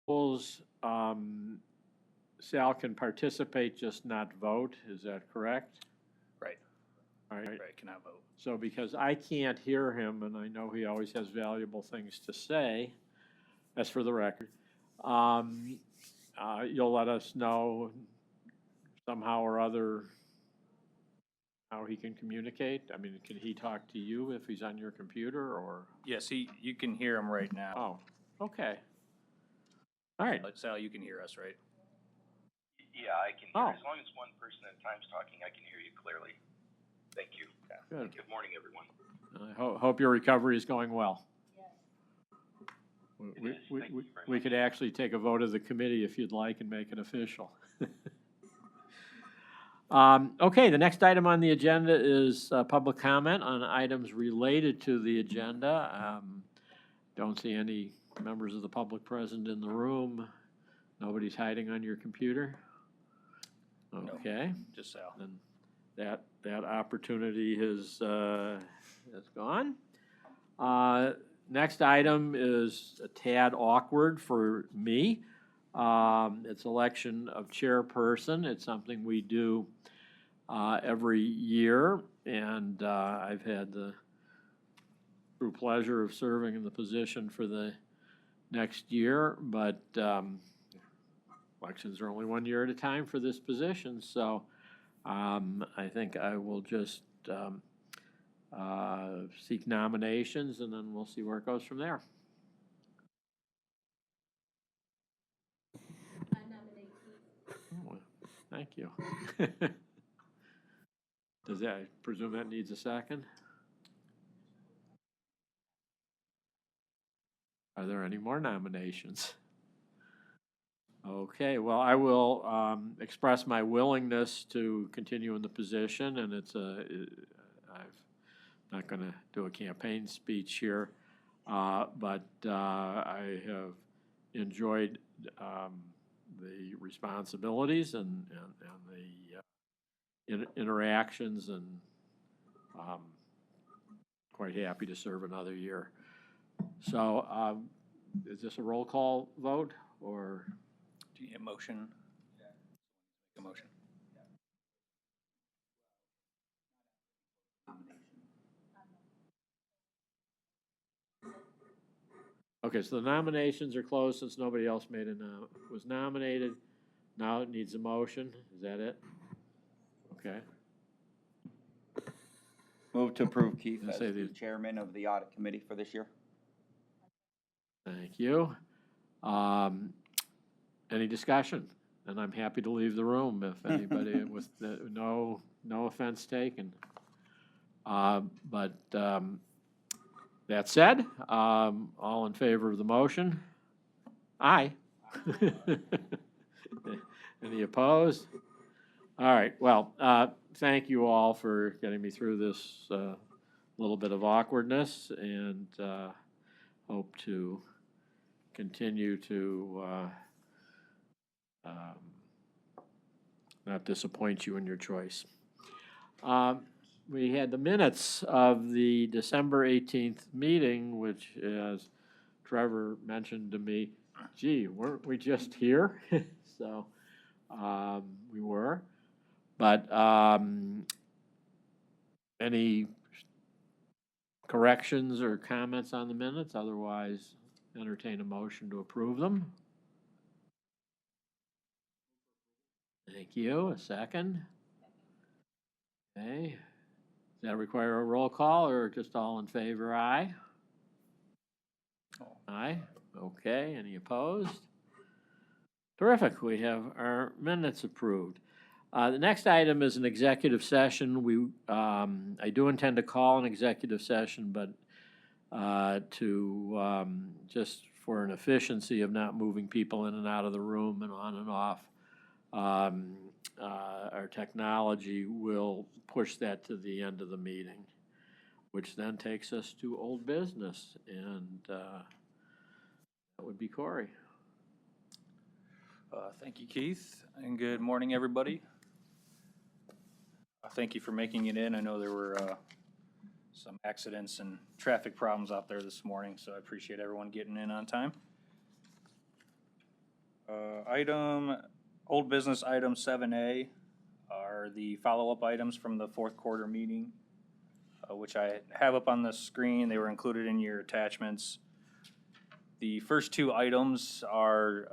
rules, Sal can participate, just not vote, is that correct? Right. All right. Right, cannot vote. So because I can't hear him, and I know he always has valuable things to say, that's for the record, you'll let us know somehow or other how he can communicate? I mean, can he talk to you if he's on your computer, or? Yes, you can hear him right now. Oh, okay. All right. Sal, you can hear us, right? Yeah, I can hear. As long as one person at a time's talking, I can hear you clearly. Thank you. Good. Good morning, everyone. I hope your recovery is going well. It is. Thank you very We much. could actually take a vote of the committee if you'd like and make it official. Okay, the next item on the agenda is public comment on items related to the agenda. Don't see any members of the public present in the room. Nobody's hiding on your computer? Okay. Just Sal. Then that opportunity has gone. Next item is a tad awkward for me. It's election of chairperson. It's something we do every year, and I've had the true pleasure of serving in the position for the next year, but elections are only 1 year at a time for this position, so I think I will just seek nominations, and then we'll see where it goes from there. I nominate Keith. Oh, thank you. Does that, I presume that needs a second? Are there any more nominations? Okay, well, I will express my willingness to continue in the position, and I'm not going to do a campaign speech here, but I have enjoyed the responsibilities and the interactions, and quite happy to serve another year. So is this a roll call vote, or? Do you need a motion? Yeah. A motion. Okay, so the nominations are closed since nobody else was nominated. Now it needs a motion. Is that it? Okay. Move to approve Keith I'll as say the the- chairman of the audit committee for this year. Thank you. Any discussion? And I'm happy to leave the room if anybody with no offense taken. But that said, all in favor of the motion? Aye. Any opposed? All right, well, thank you all for getting me through this little bit of awkwardness, and hope to continue to not disappoint you in your choice. We had the minutes of the December 18th meeting, which, as Trevor mentioned to me, gee, weren't we just here? So we were. But any corrections or comments on the minutes? Otherwise, entertain a motion to approve them. Thank you. A second? Okay. Does that require a roll call, or just all in favor? Aye? Aye. Okay. Any opposed? Terrific. We have our minutes approved. The next item is an executive session. I do intend to call an executive session, but just for an efficiency of not moving people in and out of the room and on and off, our technology will push that to the end of the meeting, which then takes us to old business, and that would be Corey. Thank you, Keith, and good morning, everybody. Thank you for making it in. I know there were some accidents and traffic problems out there this morning, so I appreciate everyone getting in on time. Old business item 7A are the follow-up items from the fourth quarter meeting, which I have up on the screen. They were included in your attachments. The first two items are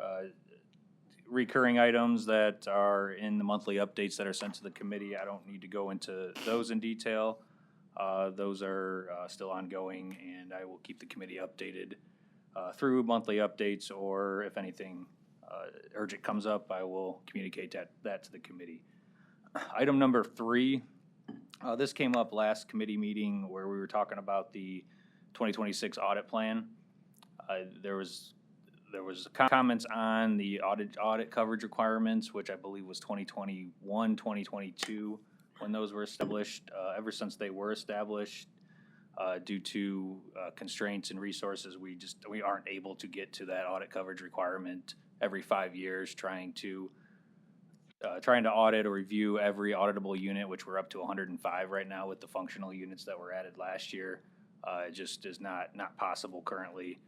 recurring items that are in the monthly updates that are sent to the committee. I don't need to go into those in detail. Those are still ongoing, and I will keep the committee updated through monthly updates, or if anything urgent comes up, I will communicate that to the committee. Item number 3, this came up last committee meeting where we were talking about the 2026 audit plan. There was comments on the audit coverage requirements, which I believe was 2021, 2022, when those were established. Ever since they were established, due to constraints and resources, we aren't able to get to that audit coverage requirement every 5 years, trying to audit or review every auditable unit, which we're up to 105 right now with the functional units that were added last year. It just is not possible currently.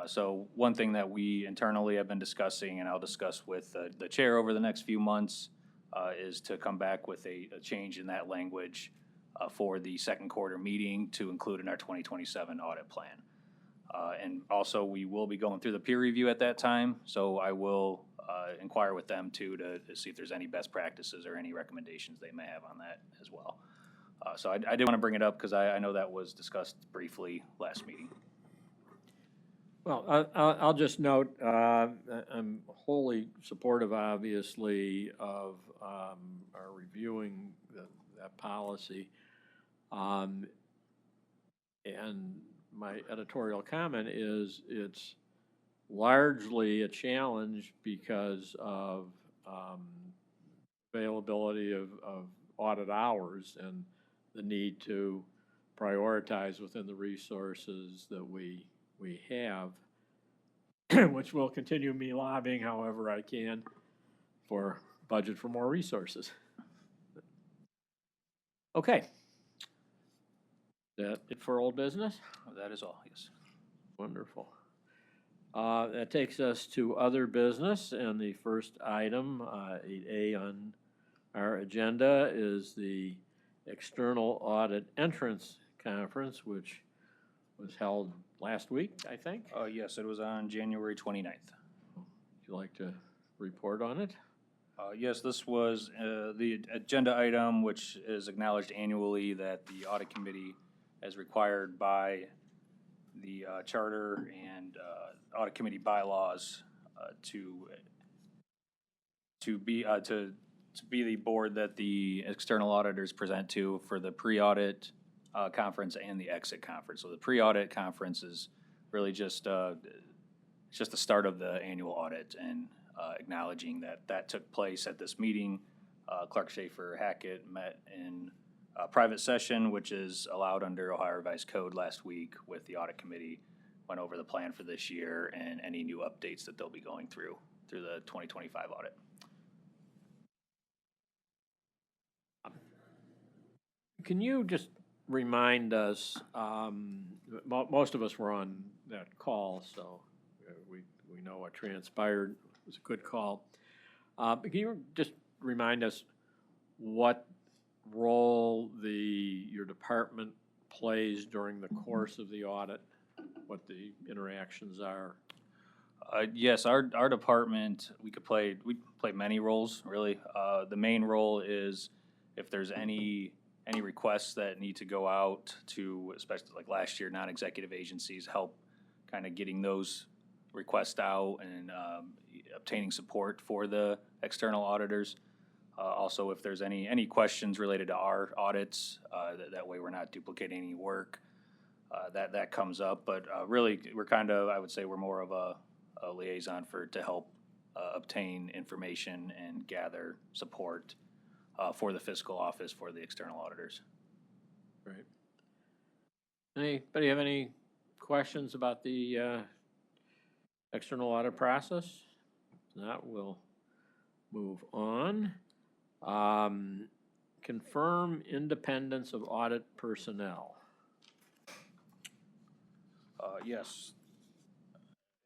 So one thing that we internally have been discussing, and I'll discuss with the chair over the next few months, is to come back with a change in that language for the second quarter meeting to include in our 2027 audit plan. And also, we will be going through the peer review at that time, so I will inquire with them too to see if there's any best practices or any recommendations they may have on that as well. So I did want to bring it up because I know that was discussed briefly last meeting. Well, I'll just note, I'm wholly supportive, obviously, of our reviewing that policy. And my editorial comment is it's largely a challenge because of availability of audit hours and the need to prioritize within the resources that we have, which will continue me lobbying however I can for budget for more resources. Okay. That it for old business? That is all, yes. Wonderful. That takes us to other business, and the first item, 8A on our agenda, is the External Audit Entrance Conference, which was held last week, I think. Yes, it was on January 29th. Would you like to report on it? Yes, this was the agenda item, which is acknowledged annually that the audit committee, as required by the charter and audit committee bylaws, to be the board that the external auditors present to for the pre-audit conference and the exit conference. So the pre-audit conference is really just it's just the start of the annual audit, and acknowledging that took place at this meeting. Clark Schaefer Hackett met in a private session, which is allowed under Ohio Revised Code last week with the audit committee, went over the plan for this year and any new updates that they'll be going through the 2025 audit. Can you just remind us, most of us were on that call, so we know what transpired. It was a good call. But can you just remind us what role your department plays during the course of the audit, what the interactions are? Yes, our department, we play many roles, really. The main role is if there's any requests that need to go out to, especially like last year, non-executive agencies, help kind of getting those requests out and obtaining support for the external auditors. Also, if there's any questions related to our audits, that way we're not duplicating any work, that comes up. But really, we're kind of, I would say we're more of a liaison to help obtain information and gather support for the fiscal office for the external auditors. Right. Anybody have any questions about the external audit process? If not, we'll move on. Confirm independence of audit personnel. Yes.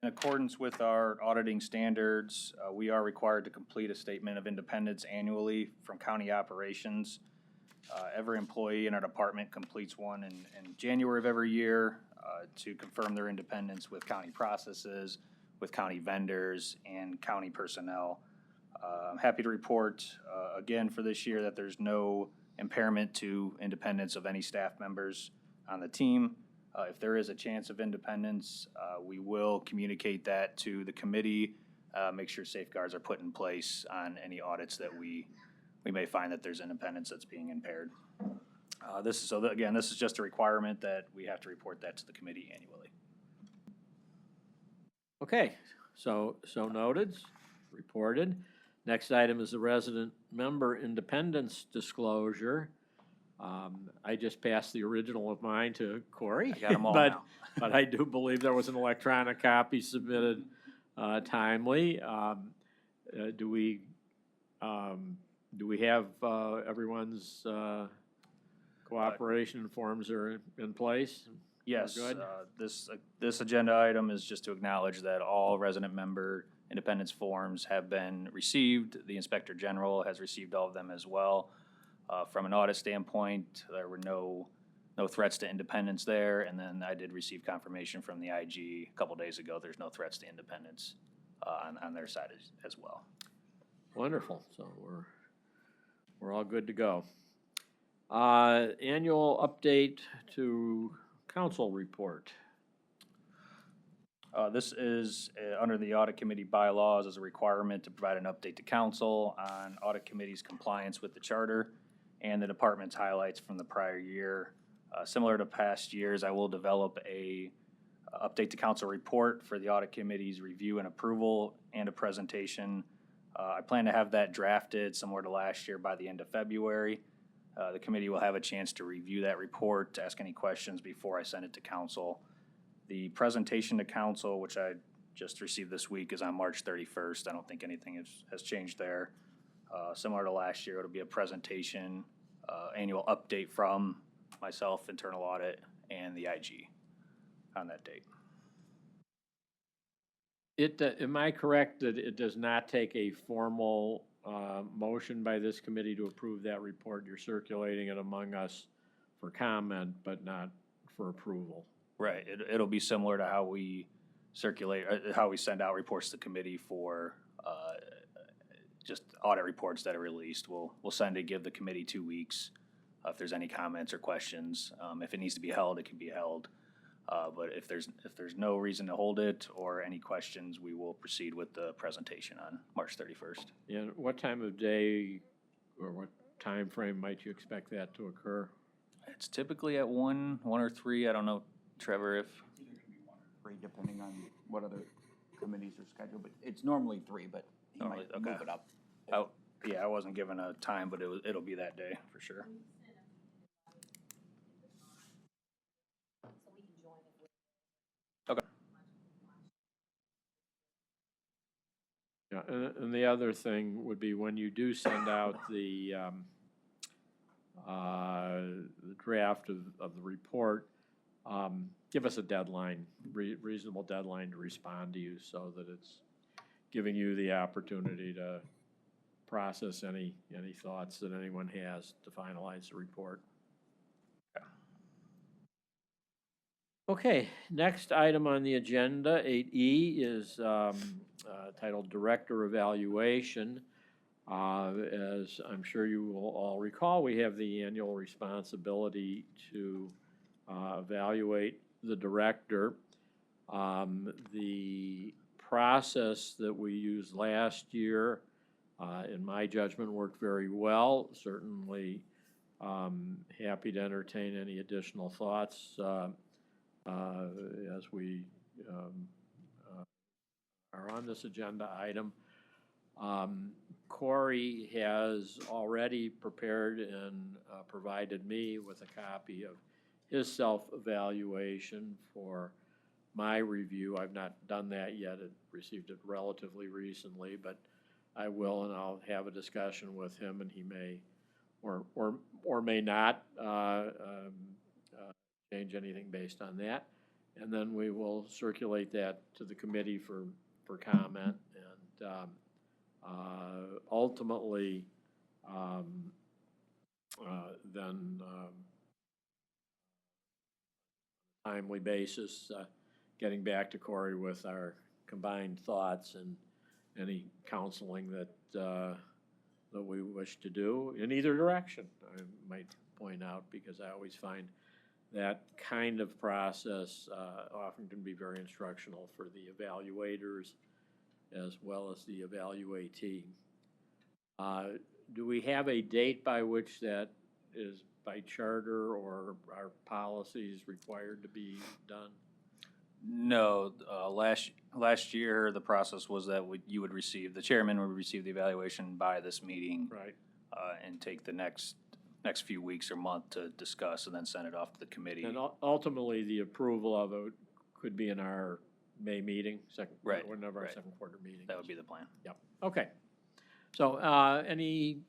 In accordance with our auditing standards, we are required to complete a statement of independence annually from county operations. Every employee in our department completes one in January of every year to confirm their independence with county processes, with county vendors, and county personnel. I'm happy to report again for this year that there's no impairment to independence of any staff members on the team. If there is a chance of independence, we will communicate that to the committee, make sure safeguards are put in place on any audits that we may find that there's independence that's being impaired. Again, this is just a requirement that we have to report that to the committee annually. Okay, so noted, reported. Next item is the resident member independence disclosure. I just passed the original of mine to Corey. I got them all but, now. But I do believe there was an electronic copy submitted timely. Do we have everyone's cooperation and forms are in place? Yes, We're good? this agenda item is just to acknowledge that all resident member independence forms have been received. The Inspector General has received all of them as well. From an audit standpoint, there were no threats to independence there, and then I did receive confirmation from the IG a couple days ago. There's no threats to independence on their side as well. Wonderful, so we're all good to go. Annual update to council report. This is under the Audit Committee bylaws as a requirement to provide an update to council on Audit Committee's compliance with the charter and the department's highlights from the prior year. Similar to past years, I will develop a update to council report for the Audit Committee's review and approval and a presentation. I plan to have that drafted similar to last year by the end of February. The committee will have a chance to review that report, ask any questions before I send it to council. The presentation to council, which I just received this week, is on March 31st. I don't think anything has changed there. Similar to last year, it'll be a presentation, annual update from myself, internal audit, and the IG on that date. Am I correct that it does not take a formal motion by this committee to approve that report? You're circulating it among us for comment, but not for approval. Right. It'll be similar to how we circulate, how we send out reports to committee for just audit reports that are released. We'll send it, give the committee 2 weeks if there's any comments or questions. If it needs to be held, it can be held. But if there's no reason to hold it or any questions, we will proceed with the presentation on March 31st. And what time of day or what time frame might you expect that to occur? It's typically at 1 or 3. I don't know, Trevor, if. Three, depending on what other committees are scheduled, but it's normally 3, but he Normally, might okay. move it up. Yeah, I wasn't given a time, but it'll be that day for sure. So we can join if we. Okay. Yeah, and the other thing would be when you do send out the draft of the report, give us a deadline, reasonable deadline to respond to you so that it's giving you the opportunity to process any thoughts that anyone has to finalize the report. Okay, next item on the agenda, 8E, is titled Director Evaluation. As I'm sure you will all recall, we have the annual responsibility to evaluate the director. The process that we used last year, in my judgment, worked very well. Certainly happy to entertain any additional thoughts as we are on this agenda item. Corey has already prepared and provided me with a copy of his self-evaluation for my review. I've not done that yet. I received it relatively recently, but I will, and I'll have a discussion with him, and he may or may not change anything based on that. and then we will circulate that to the committee for comment. And ultimately, then timely basis, getting back to Corey with our combined thoughts and any counseling that that we wish to do in either direction, I might point out, because I always find that kind of process often can be very instructional for the evaluators as well as the evaluatee. Do we have a date by which that is by charter or our policies required to be done? No, last year, the process was that the chairman would receive the evaluation by this meeting. Right. And take the next few weeks or month to discuss and then send it off to the committee. And ultimately, the approval of it could be in our May meeting, Right, whenever our right. second quarter meeting That is. would be the plan. Yep, okay. So, any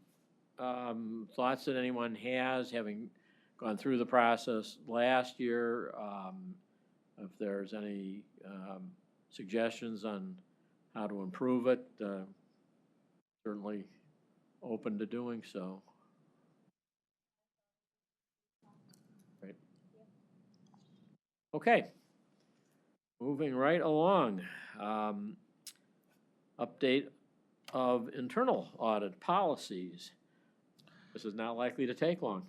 thoughts that anyone has, having gone through the process last year? If there's any suggestions on how to improve it, certainly open to doing so. Right. Okay. Moving right along. Update of internal audit policies. This is not likely to take long.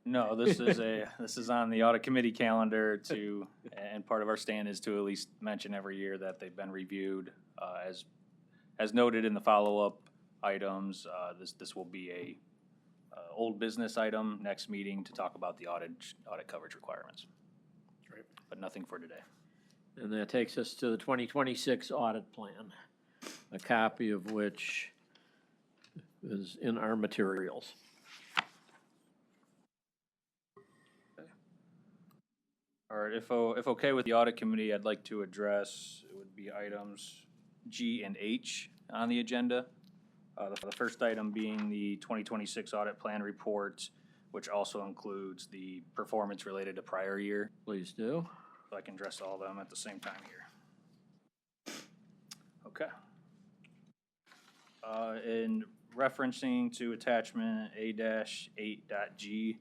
No, this is on the audit committee calendar and part of our stand is to at least mention every year that they've been reviewed. As noted in the follow-up items, this will be a old business item next meeting to talk about the audit coverage requirements. Right. But nothing for today. And that takes us to the 2026 audit plan, a copy of which is in our materials. All right, if okay with the audit committee, I'd like to address, it would be items G and H on the agenda. The first item being the 2026 audit plan report, which also includes the performance related to prior year. Please do. So I can address all of them at the same time here. Okay. In referencing to attachment A-8.G,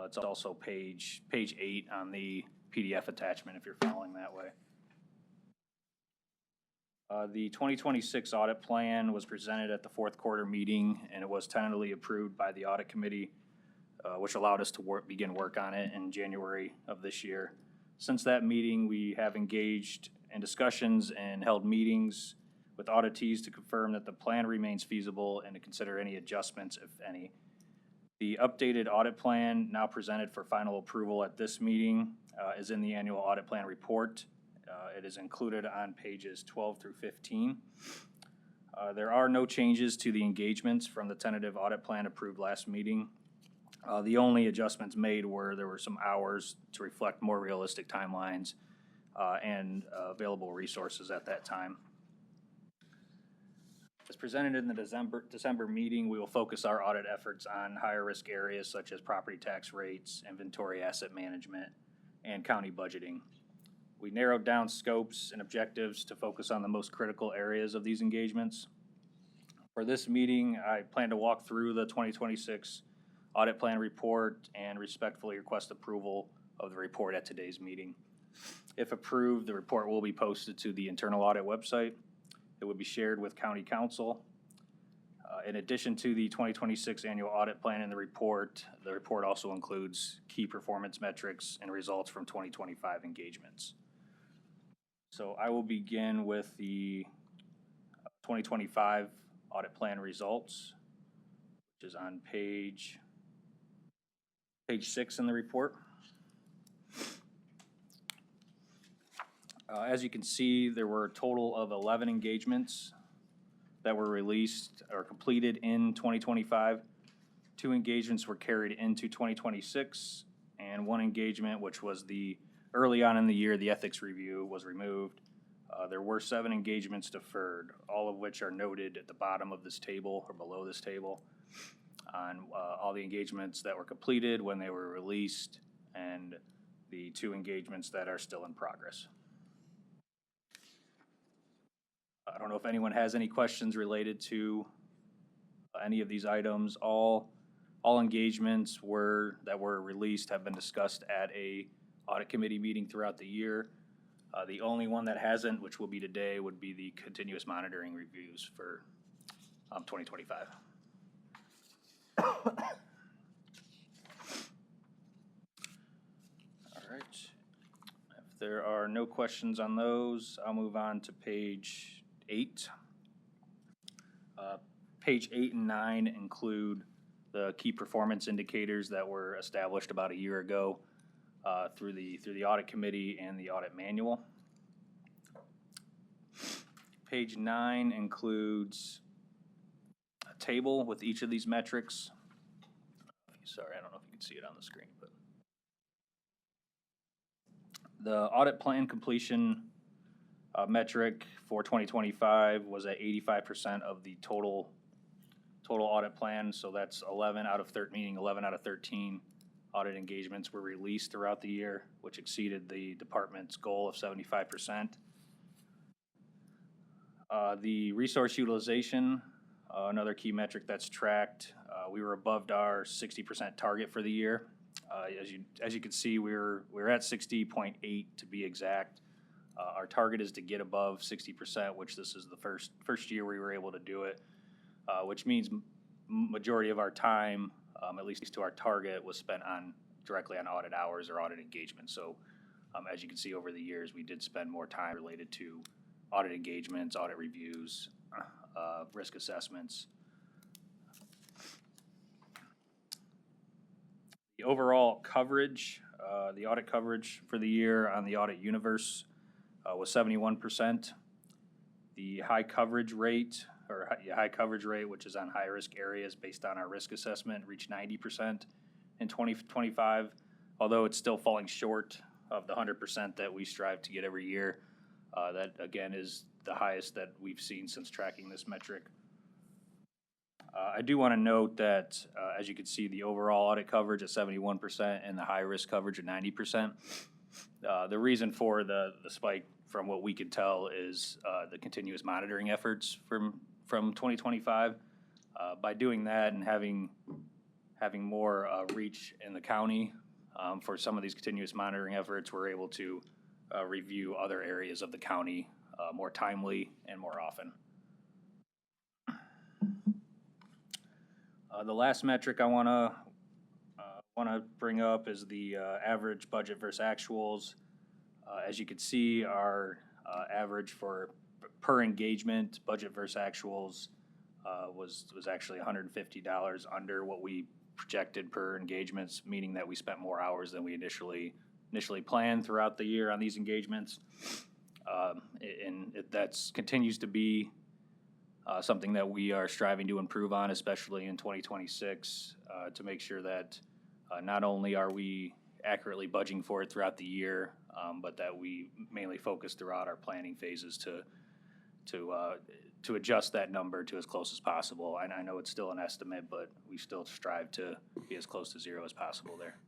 it's also page 8 on the PDF attachment if you're following that way. The 2026 audit plan was presented at the fourth quarter meeting, and it was tentatively approved by the audit committee, which allowed us to begin work on it in January of this year. Since that meeting, we have engaged in discussions and held meetings with auditees to confirm that the plan remains feasible and to consider any adjustments, if any. The updated audit plan, now presented for final approval at this meeting, is in the annual audit plan report. It is included on pages 12 through 15. There are no changes to the engagements from the tentative audit plan approved last meeting. The only adjustments made there were some hours to reflect more realistic timelines and available resources at that time. As presented in the December meeting, we will focus our audit efforts on higher risk areas such as property tax rates, inventory asset management, and county budgeting. We narrowed down scopes and objectives to focus on the most critical areas of these engagements. For this meeting, I plan to walk through the 2026 audit plan report and respectfully request approval of the report at today's meeting. If approved, the report will be posted to the internal audit website. It would be shared with county council. In addition to the 2026 annual audit plan and the report also includes key performance metrics and results from 2025 engagements. So I will begin with the 2025 audit plan results, which is on page 6 in the report. As you can see, there were a total of 11 engagements that were released or completed in 2025. 2 engagements were carried into 2026, and 1 engagement, which was early on in the year, the ethics review was removed. There were 7 engagements deferred, all of which are noted at the bottom of this table or below this table on all the engagements that were completed, when they were released, and the 2 engagements that are still in progress. I don't know if anyone has any questions related to any of these items. All engagements that were released have been discussed at a audit committee meeting throughout the year. The only one that hasn't, which will be today, would be the continuous monitoring reviews for 2025. All right. If there are no questions on those, I'll move on to page 8. Page 8 and 9 include the key performance indicators that were established about a year ago through the audit committee and the audit manual. Page 9 includes a table with each of these metrics. Sorry, I don't know if you can see it on the screen, but the audit plan completion metric for 2025 was at 85% of the total audit plan. So that's 11 out of 13 audit engagements were released throughout the year, which exceeded the department's goal of 75%. The resource utilization, another key metric that's tracked, we were above our 60% target for the year. As you can see, we're at 60.8 to be exact. Our target is to get above 60%, which this is the first year we were able to do it, which means majority of our time, at least to our target, was spent directly on audit hours or audit engagement. So as you can see over the years, we did spend more time related to audit engagements, audit reviews, risk assessments. The overall coverage, the audit coverage for the year on the audit universe was 71%. The high coverage rate, which is on high risk areas based on our risk assessment, reached 90% in 2025, although it's still falling short of the 100% that we strive to get every year. That again is the highest that we've seen since tracking this metric. I do want to note that, as you can see, the overall audit coverage at 71% and the high risk coverage at 90%. The reason for the spike, from what we can tell, is the continuous monitoring efforts from 2025. By doing that and having more reach in the county for some of these continuous monitoring efforts, we're able to review other areas of the county more timely and more often. The last metric I want to bring up is the average budget versus actuals. As you can see, our average for per engagement, budget versus actuals, was actually $150 under what we projected per engagements, meaning that we spent more hours than we initially planned throughout the year on these engagements. And that continues to be something that we are striving to improve on, especially in 2026, to make sure that not only are we accurately budgeting for it throughout the year, but that we mainly focus throughout our planning phases to adjust that number to as close as possible. And I know it's still an estimate, but we still strive to be as close to zero as possible there.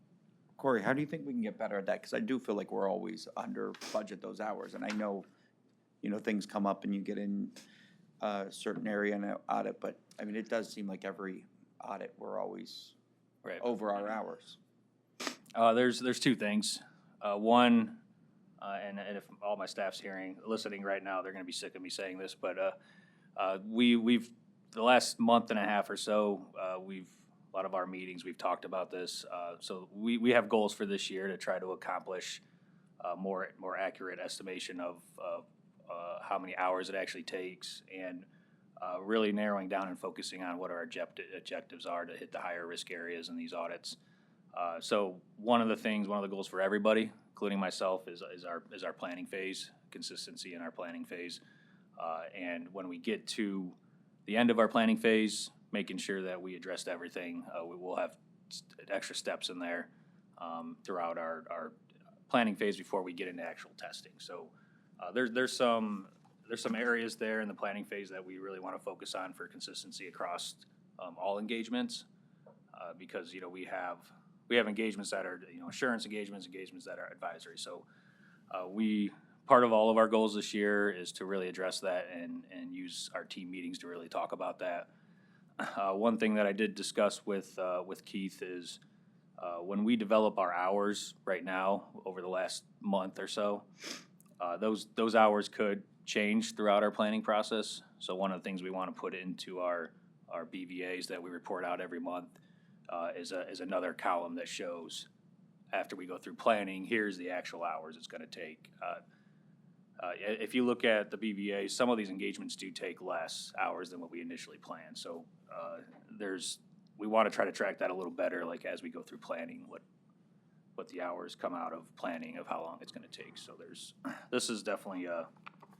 Corey, how do you think we can get better at that? Because I do feel like we're always under budget those hours, and I know, things come up and you get in a certain area in an audit, but I mean, it does seem like every audit we're always over our hours. There's 2 things. One, and if all my staff's listening right now, they're going to be sick of me saying this, but we've the last month and a half or so, a lot of our meetings, we've talked about this. So we have goals for this year to try to accomplish more accurate estimation of how many hours it actually takes, and really narrowing down and focusing on what our objectives are to hit the higher risk areas in these audits. So one of the goals for everybody, including myself, is our planning phase, consistency in our planning phase. And when we get to the end of our planning phase, making sure that we addressed everything, we will have extra steps in there throughout our planning phase before we get into actual testing. So there's some areas there in the planning phase that we really want to focus on for consistency across all engagements, because we have we have engagements that are, assurance engagements, engagements that are advisory. So part of all of our goals this year is to really address that and use our team meetings to really talk about that. One thing that I did discuss with Keith is when we develop our hours right now over the last month or so, those hours could change throughout our planning process. So one of the things we want to put into our BVAs that we report out every month is another column that shows after we go through planning, here's the actual hours it's going to take. If you look at the BVA, some of these engagements do take less hours than what we initially planned. So we want to try to track that a little better, like as we go through planning, what the hours come out of planning of how long it's going to take. So this is definitely a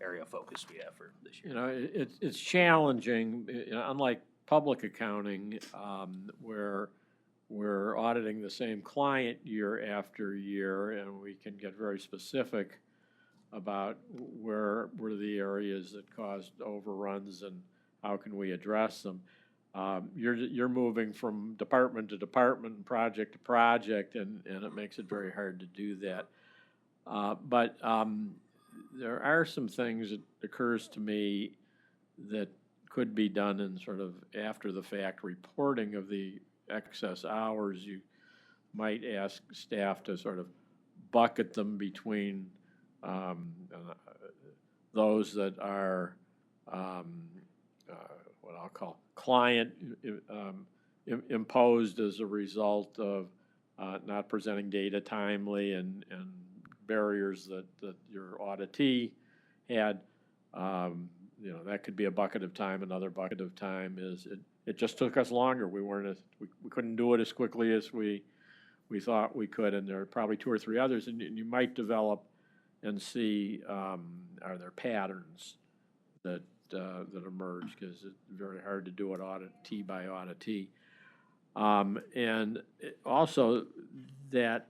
area of focus we have for this year. You know, it's challenging, unlike public accounting, where we're auditing the same client year after year, and we can get very specific about where were the areas that caused overruns and how can we address them. You're moving from department to department and project to project, and it makes it very hard to do that. But there are some things that occurs to me that could be done in sort of after the fact reporting of the excess hours. You might ask staff to sort of bucket them between those that are what I'll call client imposed as a result of not presenting data timely and barriers that your auditee had. That could be a bucket of time. Another bucket of time is it just took us longer. We couldn't do it as quickly as we thought we could, and there are probably two or three others, and you might develop and see are there patterns that emerge, because it's very hard to do it auditee by auditee. And also that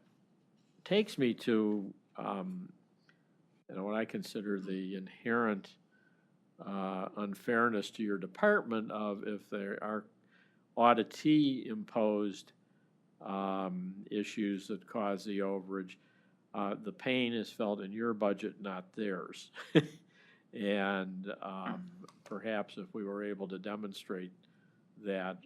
takes me to what I consider the inherent unfairness to your department of if there are auditee imposed issues that cause the overage, the pain is felt in your budget, not theirs. And perhaps if we were able to demonstrate that,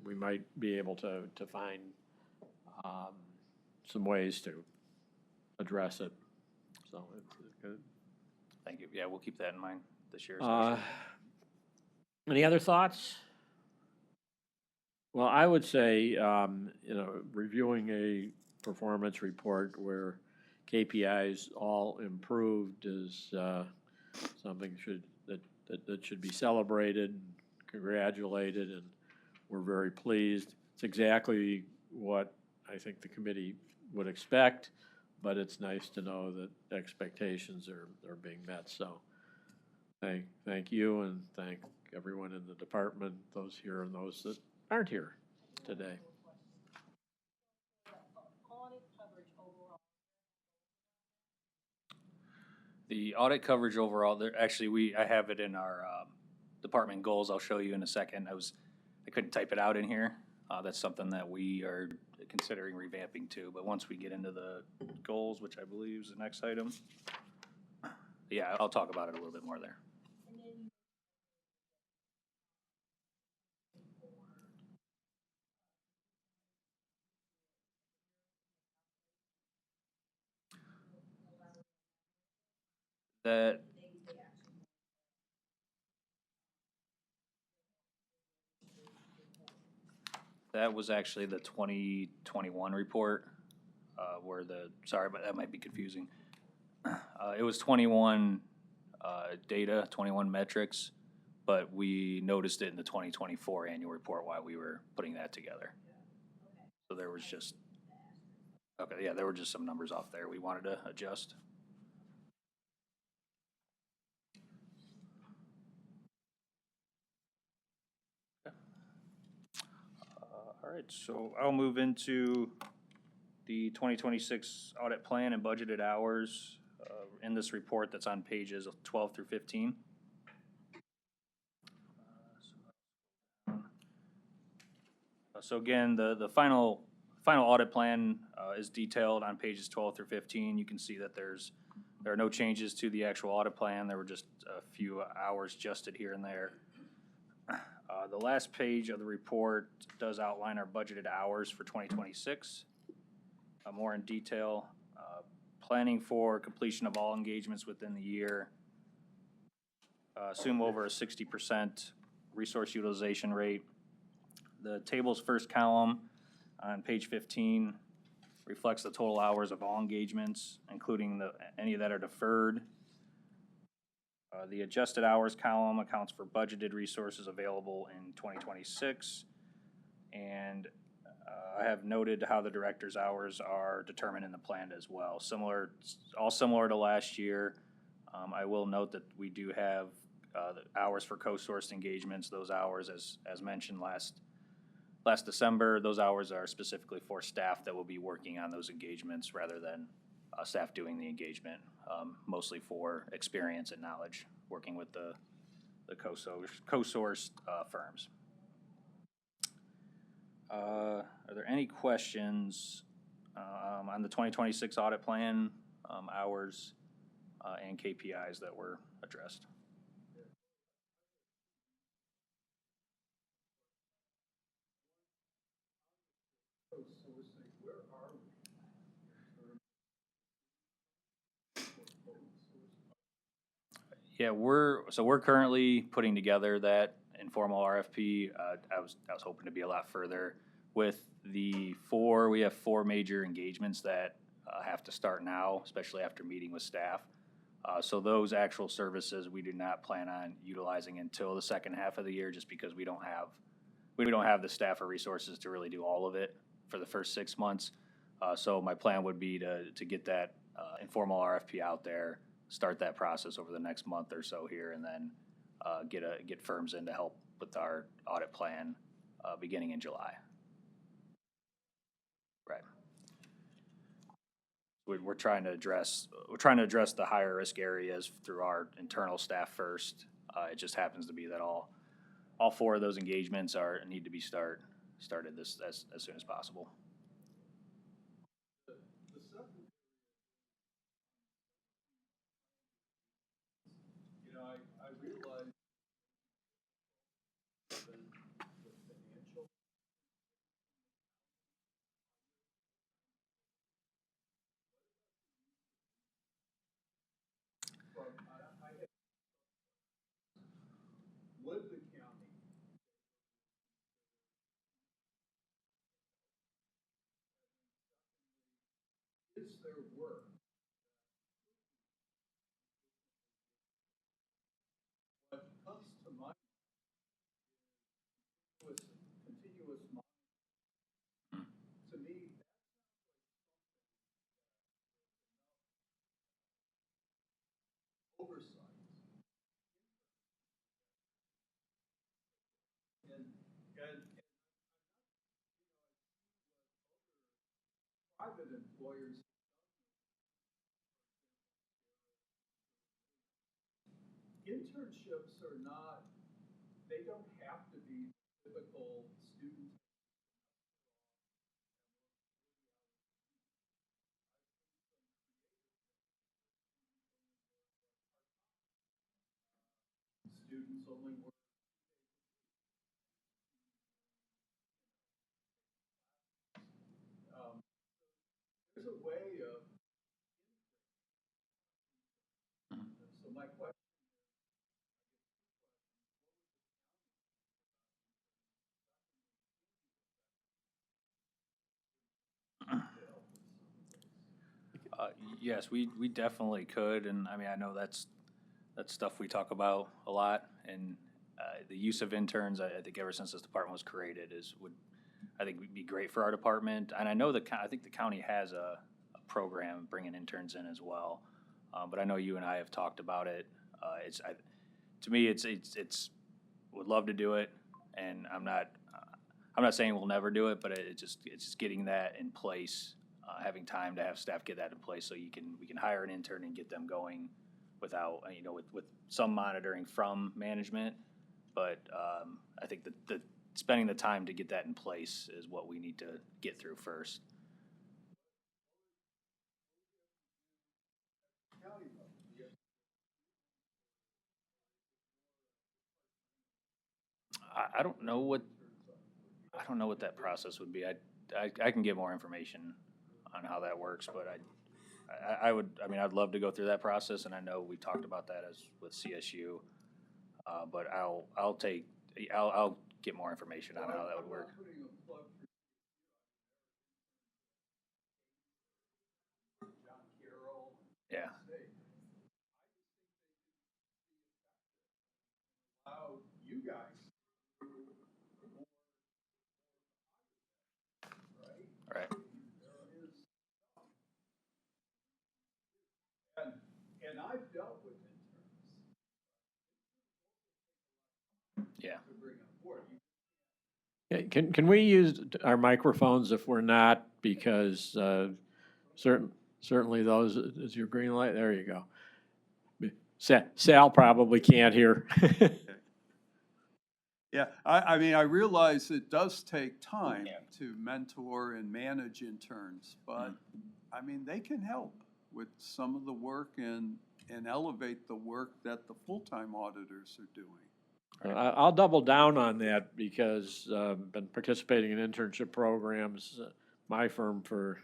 we might be able to find some ways to address it. So it's good. Thank you. Yeah, we'll keep that in mind this year. Any other thoughts? Well, I would say, reviewing a performance report where KPIs all improved is something that should be celebrated, and congratulated, and we're very pleased. It's exactly what I think the committee would expect, but it's nice to know that expectations are being met. So thank you, and thank everyone in the department, those here and those that aren't here today. The audit coverage overall, I have it in our department goals. I'll show you in a second. I couldn't type it out in here. That's something that we are considering revamping too. But once we get into the goals, which I believe is the next item, yeah, I'll talk about it a little bit more there. That was actually the 2021 report, sorry, but that might be confusing. It was 21 data, 21 metrics, but we noticed it in the 2024 annual report while we were putting that together. So there was just, there were just some numbers off there we wanted to adjust. All right, so I'll move into the 2026 audit plan and budgeted hours in this report that's on pages 12 through 15. So again, the final audit plan is detailed on pages 12 through 15. You can see that there are no changes to the actual audit plan. There were just a few hours adjusted here and there. The last page of the report does outline our budgeted hours for 2026, more in detail. Planning for completion of all engagements within the year. Assume over a 60% resource utilization rate. The table's first column on page 15 reflects the total hours of all engagements, including any that are deferred. The adjusted hours column accounts for budgeted resources available in 2026. And I have noted how the director's hours are determined in the plan as well. All similar to last year. I will note that we do have the hours for co-sourced engagements. Those hours, as mentioned last December, those hours are specifically for staff that will be working on those engagements rather than staff doing the engagement, mostly for experience and knowledge working with the co-sourced firms. Are there any questions on the 2026 audit plan, hours, and KPIs that were addressed? Yeah, we're currently putting together that informal RFP. I was hoping to be a lot further with we have four major engagements that have to start now, especially after meeting with staff. So those actual services we do not plan on utilizing until the second half of the year, just because we don't have the staff or resources to really do all of it for the first 6 months. So my plan would be to get that informal RFP out there, start that process over the next month or so here, and then get firms in to help with our audit plan beginning in July. Right. We're trying to address the higher risk areas through our internal staff first. It just happens to be that all four of those engagements need to be started as soon as possible. I realize the financial. Would the county is there work what comes to mind is continuous monitoring. To me, oversight. And private employers, internships are not, they don't have to be typical student. Students only work. There's a way of. So my question. Yes, we definitely could, and I mean, I know that's stuff we talk about a lot, and the use of interns, I think ever since this department was created would be great for our department, and I know I think the county has a program bringing interns in as well, but I know you and I have talked about it. To me, it's would love to do it, and I'm not saying we'll never do it, but it's just getting that in place. Having time to have staff get that in place so we can hire an intern and get them going without, with some monitoring from management. But I think that spending the time to get that in place is what we need to get through first. I don't know what, that process would be. I can get more information on how that works, but I'd love to go through that process, and I know we talked about that as with CSU. But I'll get more information on how that would work. Yeah. Right. And I've dealt with interns. Yeah. To bring on board. Can we use our microphones if we're not, because certainly those, is your green light, there you go. Sal probably can't hear. Yeah, I mean, I realize it does take time to mentor and manage interns, but, I mean, they can help with some of the work and elevate the work that the full-time auditors are doing. I'll double down on that because I've been participating in internship programs, my firm for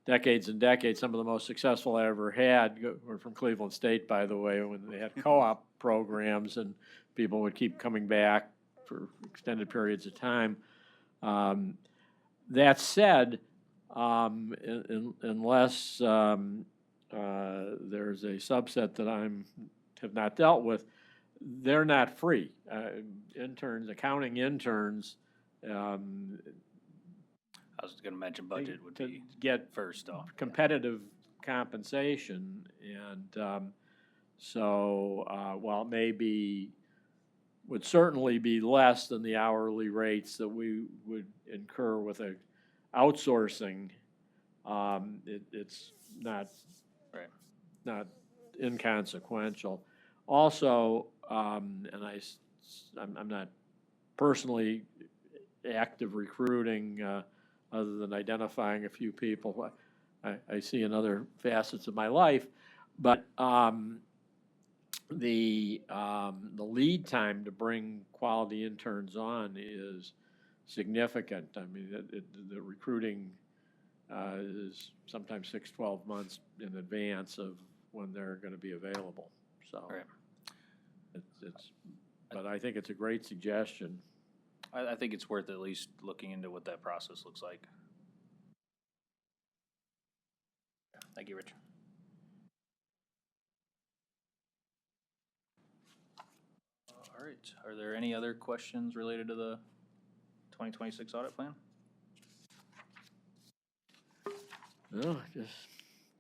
decades and decades. Some of the most successful I ever had were from Cleveland State, by the way, when they had co-op programs and people would keep coming back for extended periods of time. That said, unless there's a subset that have not dealt with, they're not free. Interns, accounting interns, I was going to mention budget would to be get first off. competitive compensation, and so while it would certainly be less than the hourly rates that we would incur with a outsourcing, it's not not inconsequential. Also, and I'm not personally active recruiting, other than identifying a few people I see in other facets of my life, but the lead time to bring quality interns on is significant. I mean, the recruiting is sometimes 6-12 months in advance of when they're going to be available. So, Right. But I think it's a great suggestion. I think it's worth at least looking into what that process looks like. Thank you, Rich. All right. Are there any other questions related to the 2026 audit plan? No, just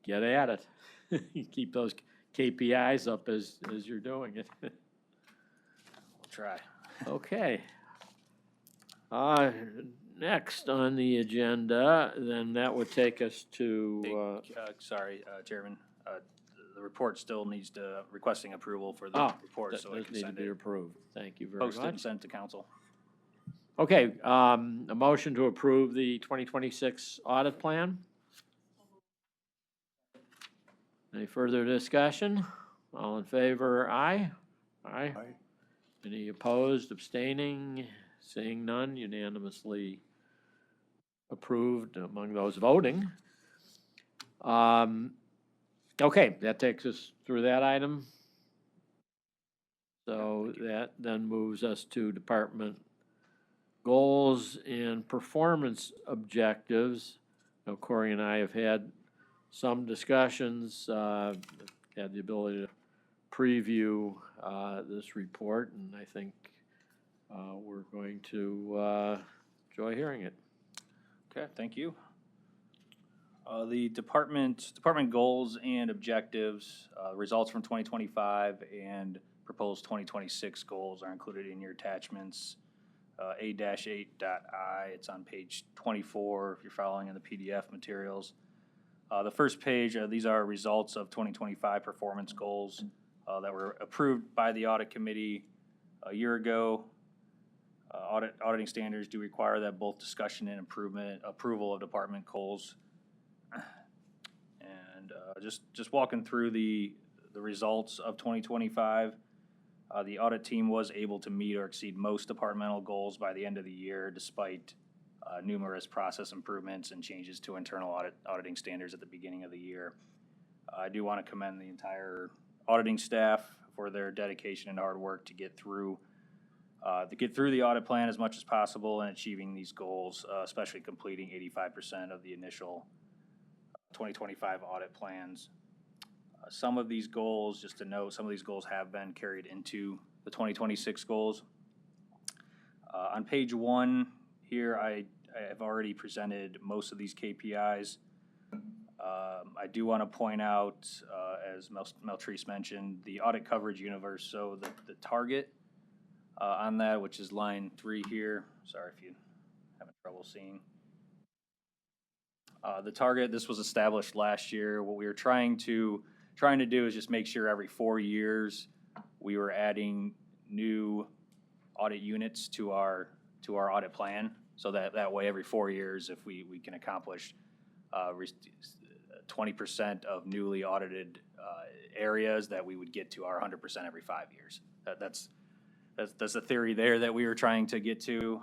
get at it. Keep those KPIs up as you're doing it. We'll try. Okay. Next on the agenda, then that would take us to, Sorry, Chairman. The report still needs requesting approval for the report, that so I does can need to send be it. approved. Thank you very Post it and much. send it to council. Okay, a motion to approve the 2026 audit plan. Any further discussion? All in favor, aye? Aye. Right? Any opposed, abstaining? Seeing none, unanimously approved among those voting. Okay, that takes us through that item. So that then moves us to department goals and performance objectives. Now, Corey and I have had some discussions, had the ability to preview this report, and I think we're going to enjoy hearing it. Okay, thank you. The department goals and objectives, results from 2025 and proposed 2026 goals are included in your attachments. A-8.I, it's on page 24 if you're following in the PDF materials. The first page, these are results of 2025 performance goals that were approved by the audit committee a year ago. Auditing standards do require that both discussion and approval of department goals. And just walking through the results of 2025, the audit team was able to meet or exceed most departmental goals by the end of the year, despite numerous process improvements and changes to internal auditing standards at the beginning of the year. I do want to commend the entire auditing staff for their dedication and hard work to get through the audit plan as much as possible and achieving these goals, especially completing 85% of the initial 2025 audit plans. Some of these goals, just to note, some of these goals have been carried into the 2026 goals. On page 1 here, I have already presented most of these KPIs. I do want to point out, as Meltrice mentioned, the audit coverage universe. So the target on that, which is line 3 here. Sorry if you're having trouble seeing. The target, this was established last year. What we were trying to do is just make sure every 4 years we were adding new audit units to our audit plan. So that way, every 4 years, if we can accomplish 20% of newly audited areas, that we would get to our 100% every 5 years. That's the theory there that we were trying to get to.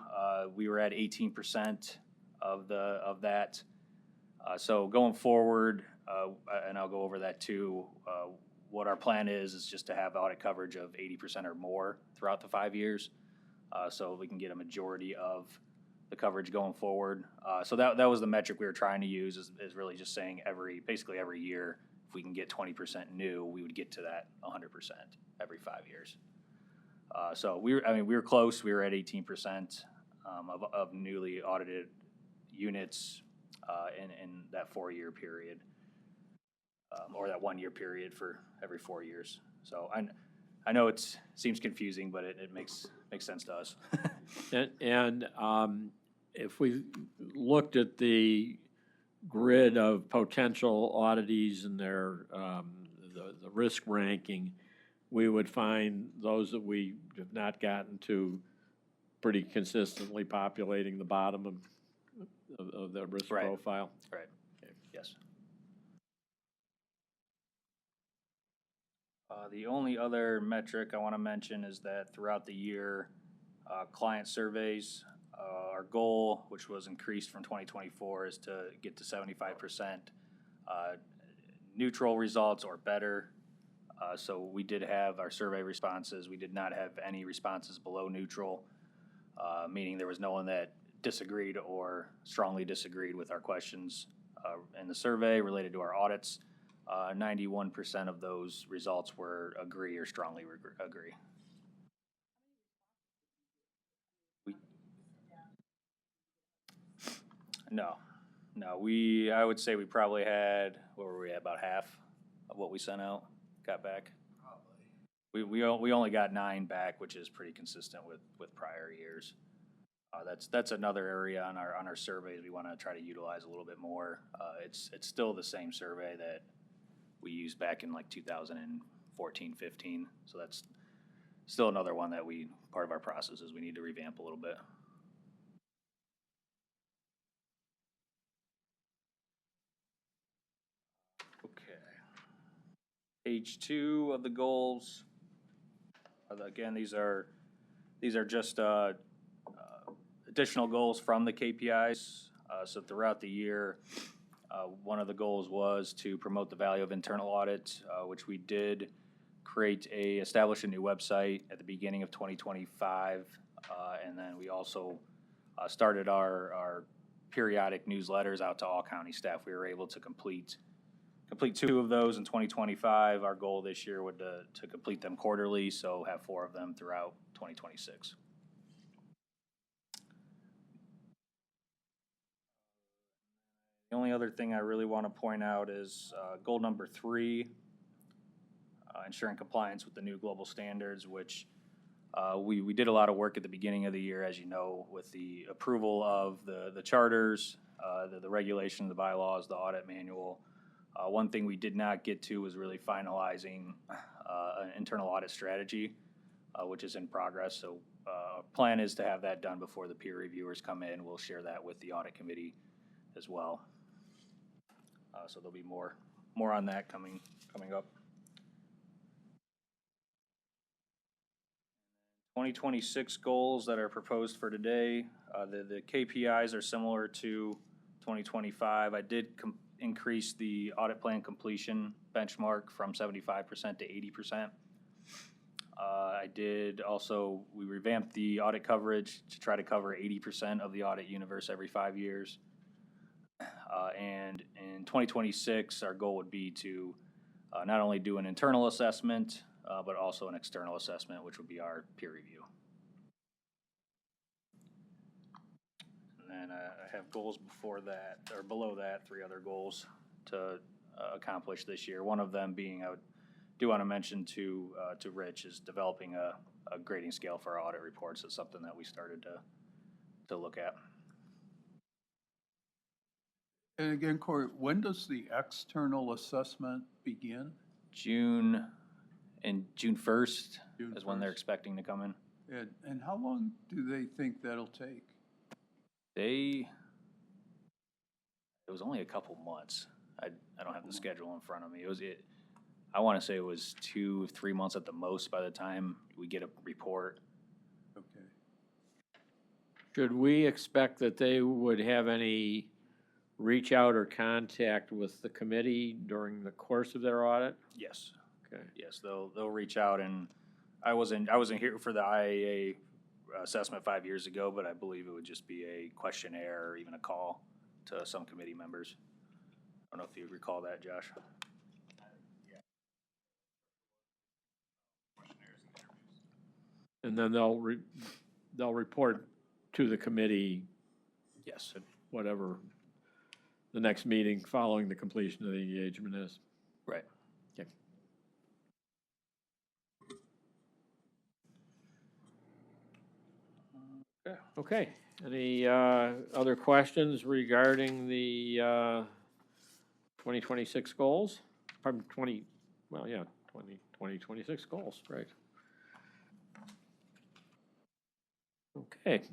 We were at 18% of that. So going forward, and I'll go over that too, what our plan is just to have audit coverage of 80% or more throughout the 5 years, so we can get a majority of the coverage going forward. So that was the metric we were trying to use, is really just saying basically every year, if we can get 20% new, we would get to that 100% every 5 years. So we were close. We were at 18% of newly audited units in that 4-year period, or that 1-year period for every 4 years. So I know it seems confusing, but it makes sense to us. And if we looked at the grid of potential auditees and their the risk ranking, we would find those that we have not gotten to pretty consistently populating the bottom of the risk Right. profile. Right. Yes. The only other metric I want to mention is that throughout the year, client surveys, our goal, which was increased from 2024, is to get to 75% neutral results or better. So we did have our survey responses. We did not have any responses below neutral, meaning there was no one that disagreed or strongly disagreed with our questions in the survey related to our audits. 91% of those results were agree or strongly agree. No. I would say we probably had, what were we at, about half of what we sent out, got back? Probably. We only got 9 back, which is pretty consistent with prior years. That's another area on our surveys we want to try to utilize a little bit more. It's still the same survey that we used back in like 2014, 15. So that's still another one that part of our process is we need to revamp a little bit. Okay. Page 2 of the goals. Again, these are just additional goals from the KPIs. So throughout the year, one of the goals was to promote the value of internal audit, which we did establish a new website at the beginning of 2025. And then we also started our periodic newsletters out to all county staff. We were able to complete 2 of those in 2025. Our goal this year would to complete them quarterly, so have 4 of them throughout 2026. The only other thing I really want to point out is goal number 3, ensuring compliance with the new global standards, which we did a lot of work at the beginning of the year, as you know, with the approval of the charters, the regulation, the bylaws, the audit manual. One thing we did not get to was really finalizing an internal audit strategy, which is in progress. So plan is to have that done before the peer reviewers come in. We'll share that with the audit committee as well. So there'll be more on that coming up. 2026 goals that are proposed for today, the KPIs are similar to 2025. I did increase the audit plan completion benchmark from 75% to 80%. I did also, we revamped the audit coverage to try to cover 80% of the audit universe every 5 years. And in 2026, our goal would be to not only do an internal assessment, but also an external assessment, which would be our peer review. And then I have goals before that, or below that, 3 other goals to accomplish this year. One of them being, I do want to mention to Rich, is developing a grading scale for our audit reports. It's something that we started to look at. And again, Corey, when does the external assessment begin? June 1st June is when they're 1st. expecting to come in. And how long do they think that'll take? It was only a couple months. I don't have the schedule in front of me. I want to say it was 2-3 months at the most by the time we get a report. Okay. Should we expect that they would have any reach out or contact with the committee during the course of their audit? Yes. Okay. Yes, they'll reach out, and I wasn't here for the IAA assessment 5 years ago, but I believe it would just be a questionnaire or even a call to some committee members. I don't know if you recall that, Josh. And then they'll report to the committee, Yes. whatever the next meeting following the completion of the engagement is. Right. Okay. Okay, any other questions regarding the 2026 goals? Pardon, 2026 goals, right. Okay.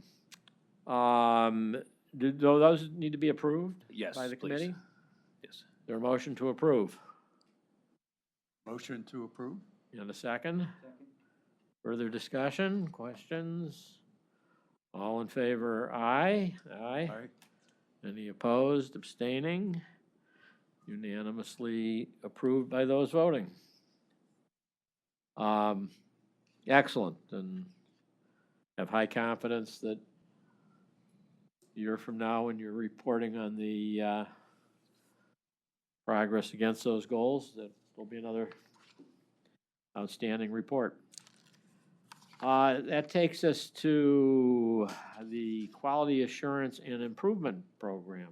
Do those need to be approved? Yes, By the please. committee? Yes. Is there a motion to approve? Motion to approve? And a second? Further discussion, questions? All in favor, aye? Aye. Aye. Any opposed, abstaining? Unanimously approved by those voting. Excellent, and have high confidence that a year from now, when you're reporting on the progress against those goals, that will be another outstanding report. That takes us to the Quality Assurance and Improvement Program,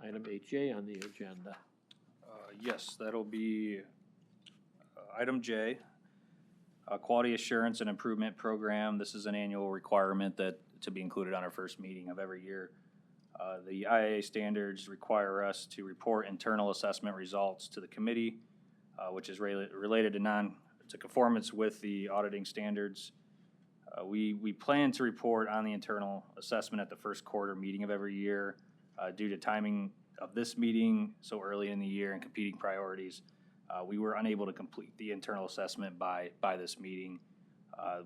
item 8J on the agenda. Yes, that'll be item J, Quality Assurance and Improvement Program. This is an annual requirement that to be included on our first meeting of every year. The IAA standards require us to report internal assessment results to the committee, which is related to conformance with the auditing standards. We plan to report on the internal assessment at the first quarter meeting of every year. Due to timing of this meeting so early in the year and competing priorities, we were unable to complete the internal assessment by this meeting.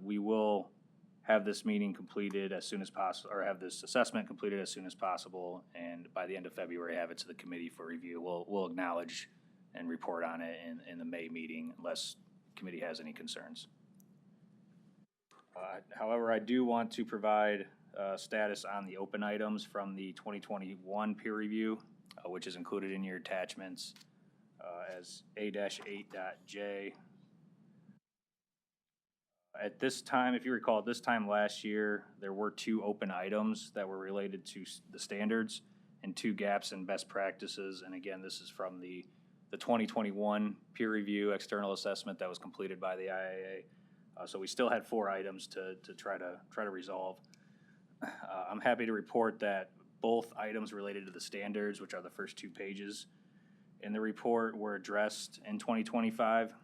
We will have this meeting completed as soon as possible, or have this assessment completed as soon as possible, and by the end of February, have it to the committee for review. We'll acknowledge and report on it in the May meeting unless committee has any concerns. However, I do want to provide status on the open items from the 2021 peer review, which is included in your attachments as A-8.J. At this time, if you recall, at this time last year, there were 2 open items that were related to the standards and 2 gaps in best practices. And again, this is from the 2021 peer review external assessment that was completed by the IAA. So we still had 4 items to try to resolve. I'm happy to report that both items related to the standards, which are the first 2 pages in the report, were addressed in 2025.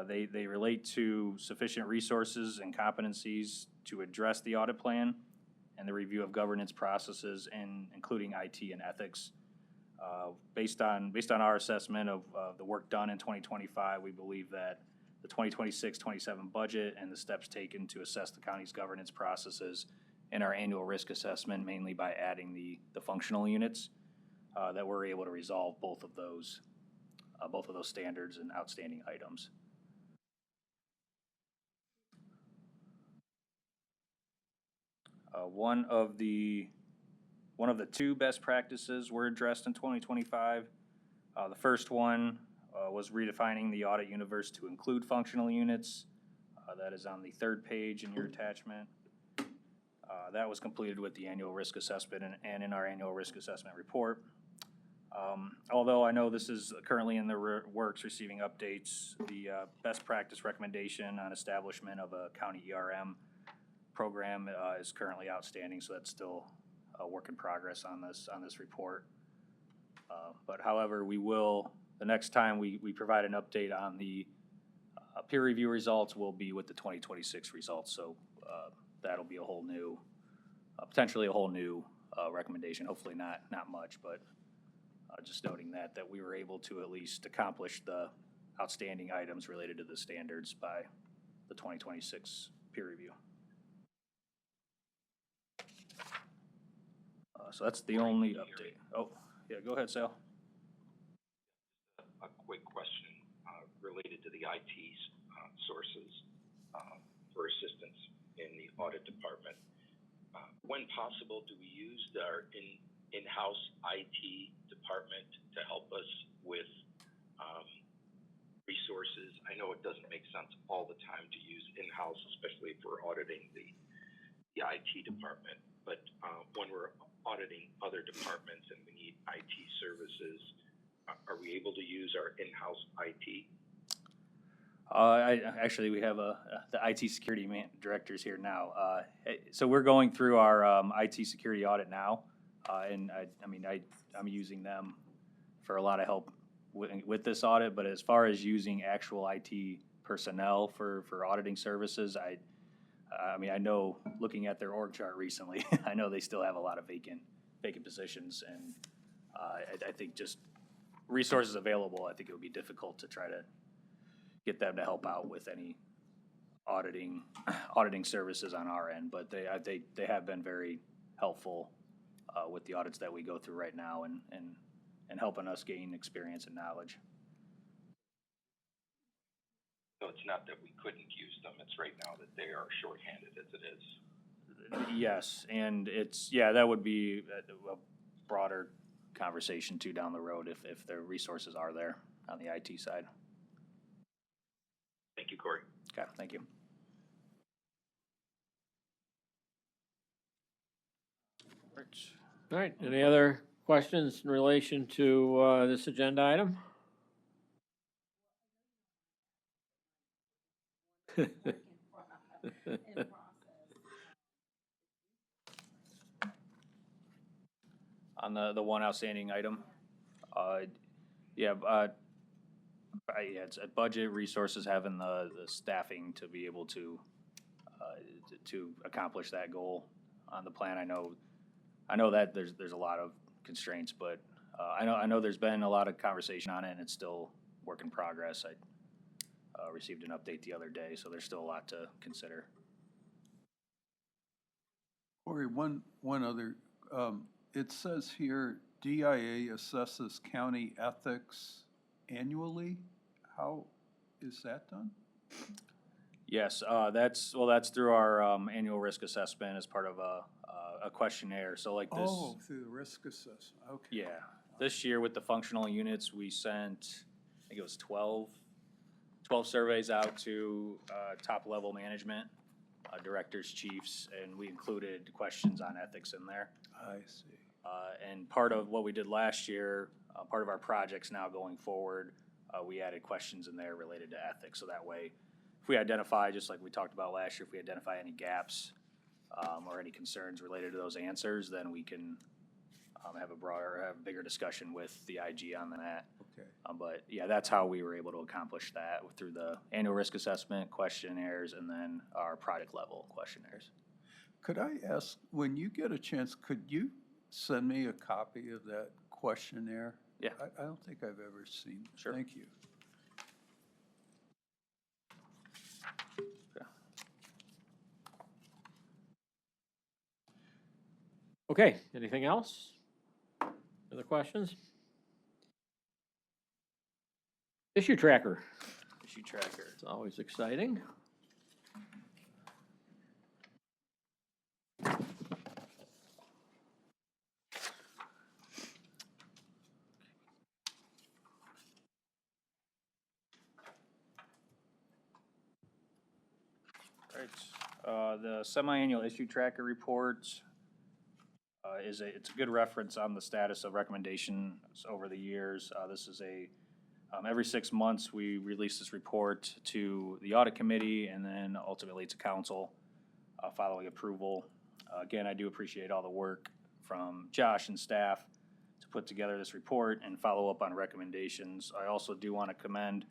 They relate to sufficient resources and competencies to address the audit plan and the review of governance processes, and including IT and ethics. Based on our assessment of the work done in 2025, we believe that the 2026-27 budget and the steps taken to assess the county's governance processes in our annual risk assessment, mainly by adding the functional units, that we're able to resolve both of those standards and outstanding items. One of the two best practices were addressed in 2025. The first one was redefining the audit universe to include functional units. That is on the third page in your attachment. That was completed with the annual risk assessment and in our annual risk assessment report. Although I know this is currently in the works, receiving updates, the best practice recommendation on establishment of a county ERM program is currently outstanding, so that's still a work in progress on this report. But however, we will, the next time we provide an update on the peer review results will be with the 2026 results, so that'll be a whole new, potentially a whole new recommendation, hopefully not much, but just noting that we were able to at least accomplish the outstanding items related to the standards by the 2026 peer review. So that's the only update. Oh, yeah, go ahead, Sal. A quick question related to the IT sources for assistance in the audit department. When possible, do we use our in-house IT department to help us with resources? I know it doesn't make sense all the time to use in-house, especially if we're auditing the IT department, but when we're auditing other departments and we need IT services, are we able to use our in-house IT? Actually, we have the IT security directors here now. So we're going through our IT security audit now, and I'm using them for a lot of help with this audit. But as far as using actual IT personnel for auditing services, I know, looking at their org chart recently, I know they still have a lot of vacant positions, and I think just resources available, I think it would be difficult to try to get them to help out with any auditing services on our end. But they have been very helpful with the audits that we go through right now, and helping us gain experience and knowledge. So it's not that we couldn't use them, it's right now that they are shorthanded as it is. Yes, and that would be a broader conversation too down the road if their resources are there on the IT side. Thank you, Corey. Okay, thank you. All right, any other questions in relation to this agenda item? On the one outstanding item, it's a budget, resources, having the staffing to be able to accomplish that goal on the plan. I know that there's a lot of constraints, but I know there's been a lot of conversation on it, and it's still work in progress. I received an update the other day, so there's still a lot to consider. Corey, one other, it says here, DIA assesses county ethics annually. How is that done? Yes, that's through our annual risk assessment as part of a questionnaire. So like this. Oh, through the risk assessment, okay. Yeah, this year with the functional units, we sent, I think it was 12 surveys out to top level management, directors, chiefs, and we included questions on ethics in there. I see. And part of what we did last year, part of our projects now going forward, we added questions in there related to ethics. So that way, if we identify, just like we talked about last year, if we identify any gaps or any concerns related to those answers, then we can have a bigger discussion with the IG on that. Okay. But yeah, that's how we were able to accomplish that, through the annual risk assessment questionnaires and then our product level questionnaires. Could I ask, when you get a chance, could you send me a copy of that questionnaire? Yeah. I don't think I've ever seen it. Sure. Thank you. Okay, anything else? Other questions? Issue tracker, Issue tracker. it's always exciting. Right. The semi-annual issue tracker report it's a good reference on the status of recommendations over the years. This is every 6 months, we release this report to the audit committee and then ultimately to council following approval. Again, I do appreciate all the work from Josh and staff to put together this report and follow up on recommendations. I also do want to commend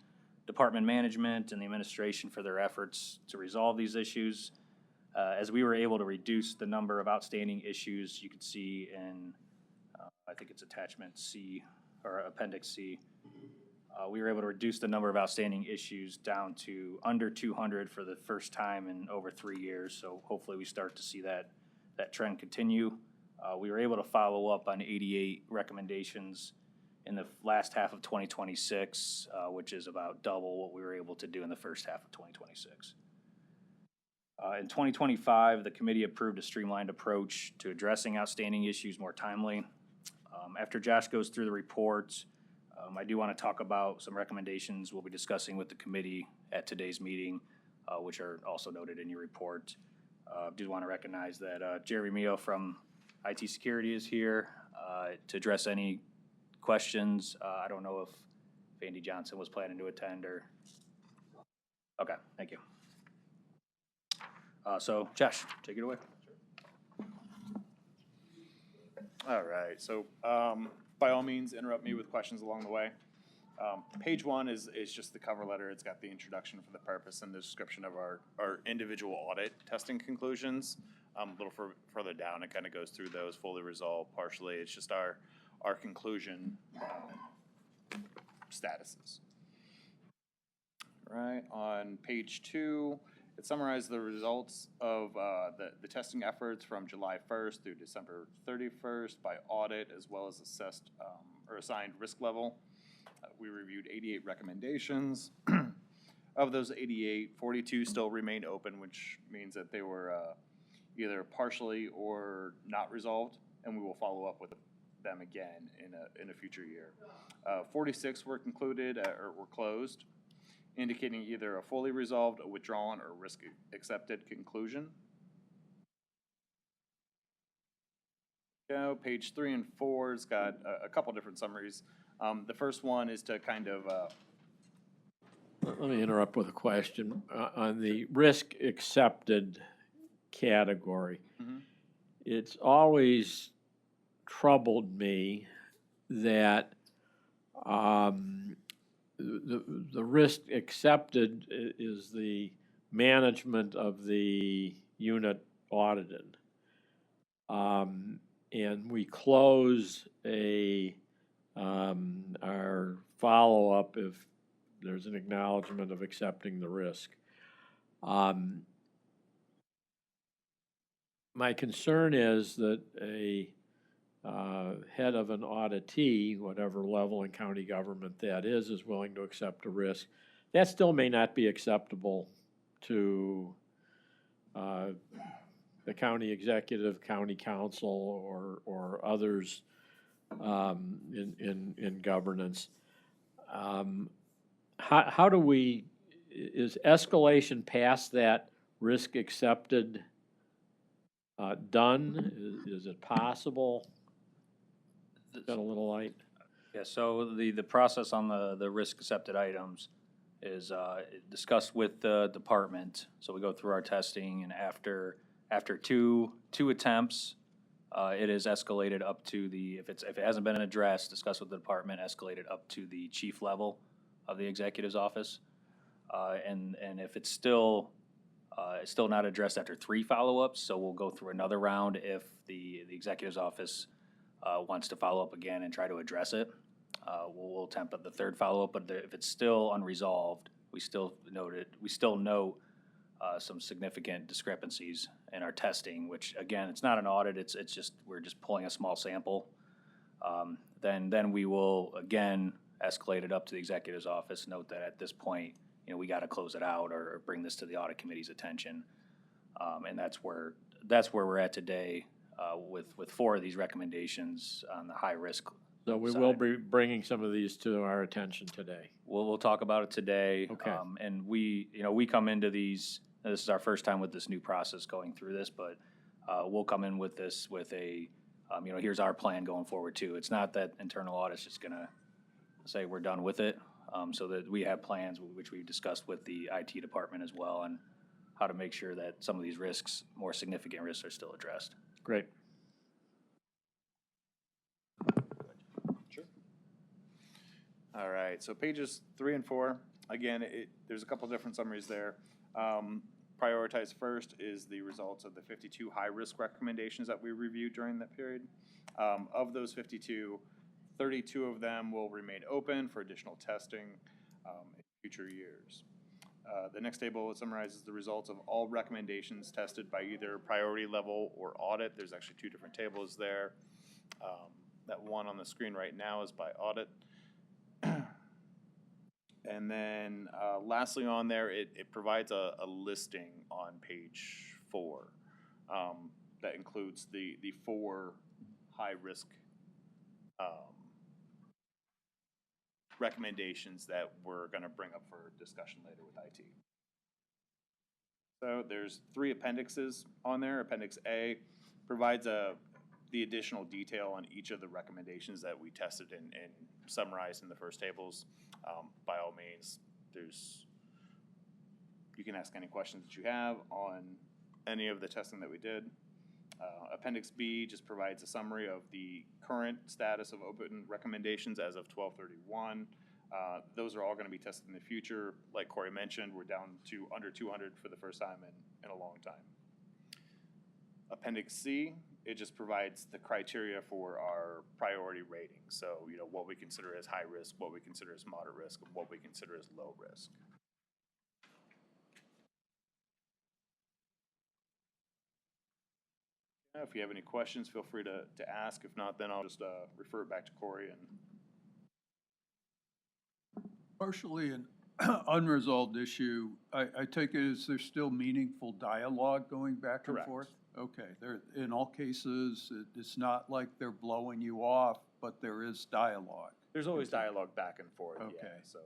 department management and the administration for their efforts to resolve these issues. As we were able to reduce the number of outstanding issues, you could see in, I think it's attachment C or appendix C, we were able to reduce the number of outstanding issues down to under 200 for the first time in over 3 years. So hopefully we start to see that trend continue. We were able to follow up on 88 recommendations in the last half of 2026, which is about double what we were able to do in the first half of 2026. In 2025, the committee approved a streamlined approach to addressing outstanding issues more timely. After Josh goes through the reports, I do want to talk about some recommendations we'll be discussing with the committee at today's meeting, which are also noted in your report. Do want to recognize that Jerry Mio from IT Security is here to address any questions. I don't know if Andy Johnson was planning to attend or. Okay, thank you. So Josh, take it away. All right, so by all means, interrupt me with questions along the way. Page 1 is just the cover letter. It's got the introduction for the purpose and the description of our individual audit testing conclusions. A little further down, it kind of goes through those fully resolved, partially. It's just our conclusion statuses. Right, on page 2, it summarizes the results of the testing efforts from July 1st through December 31st by audit, as well as assessed or assigned risk level. We reviewed 88 recommendations. Of those 88, 42 still remain open, which means that they were either partially or not resolved, and we will follow up with them again in a future year. 46 were concluded or were closed, indicating either a fully resolved, a withdrawn, or risk accepted conclusion. Page 3 and 4 has got a couple different summaries. The first one is to kind of Let me interrupt with a question. On the risk accepted category, it's always troubled me that the risk accepted is the management of the unit audited. And we close our follow-up if there's an acknowledgement of accepting the risk. My concern is that a head of an auditee, whatever level in county government that is willing to accept a risk. That still may not be acceptable to the county executive, county council, or others in governance. How do we, is escalation past that risk accepted done? Is it possible? Got a little light? Yeah, so the process on the risk accepted items is discussed with the department. So we go through our testing, and after two attempts, It is escalated up to if it hasn't been addressed, discuss with the department, escalated up to the chief level of the executive's office. And if it's still not addressed after 3 follow-ups, so we'll go through another round if the executive's office wants to follow up again and try to address it. We'll attempt at the 3rd follow-up, but if it's still unresolved, we still note some significant discrepancies in our testing, which again, it's not an audit, it's just, we're just pulling a small sample. Then we will again escalate it up to the executive's office, note that at this point, we gotta close it out or bring this to the audit committee's attention. And that's where we're at today, with 4 of these recommendations on the high risk. So we will be bringing some of these to our attention today. We'll talk about it today. Okay. And we come into these, this is our first time with this new process going through this, but we'll come in with this with a, here's our plan going forward too. It's not that internal audit's just gonna say we're done with it. So that we have plans, which we've discussed with the IT department as well, on how to make sure that some of these risks, more significant risks, are still addressed. Great. All right, so pages 3 and 4, again, there's a couple different summaries there. Prioritized first is the results of the 52 high-risk recommendations that we reviewed during that period. Of those 52, 32 of them will remain open for additional testing in future years. The next table summarizes the results of all recommendations tested by either priority level or audit. There's actually 2 different tables there. That one on the screen right now is by audit. And then lastly on there, it provides a listing on page 4 that includes the 4 high-risk recommendations that we're going to bring up for discussion later with IT. So there's 3 appendixes on there. Appendix A provides the additional detail on each of the recommendations that we tested and summarized in the first tables. By all means, you can ask any questions that you have on any of the testing that we did. Appendix B just provides a summary of the current status of open recommendations as of 12/31. Those are all going to be tested in the future. Like Corey mentioned, we're down to under 200 for the first time in a long time. Appendix C, it just provides the criteria for our priority rating. So, what we consider as high risk, what we consider as moderate risk, and what we consider as low risk. If you have any questions, feel free to ask. If not, then I'll just refer it back to Corey. Partially an unresolved issue, I take it as there's still meaningful dialogue going back and Correct. forth? Okay, in all cases, it's not like they're blowing you off, but there is dialogue. There's always dialogue back and forth. Okay. Yeah, so.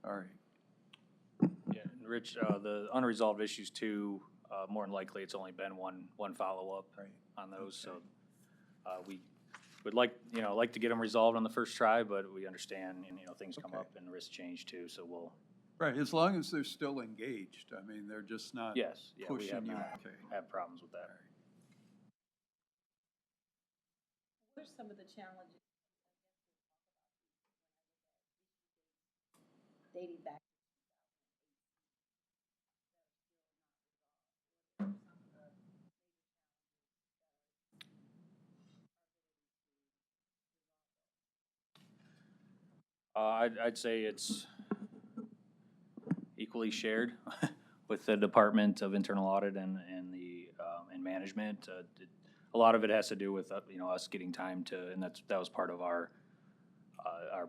All right. Yeah, and Rich, the unresolved issues too, more than likely, it's only been one follow-up Right. on those, so we would like to get them resolved on the first try, but we understand, and things come Okay. up and risks change too, so we'll. Right, as long as they're still engaged, I mean, they're just not Yes, yeah, we have pushing you. not Okay. had problems with that. What are some of the challenges dating back? I'd say it's equally shared with the Department of Internal Audit and management. A lot of it has to do with us getting time to, and that was part of our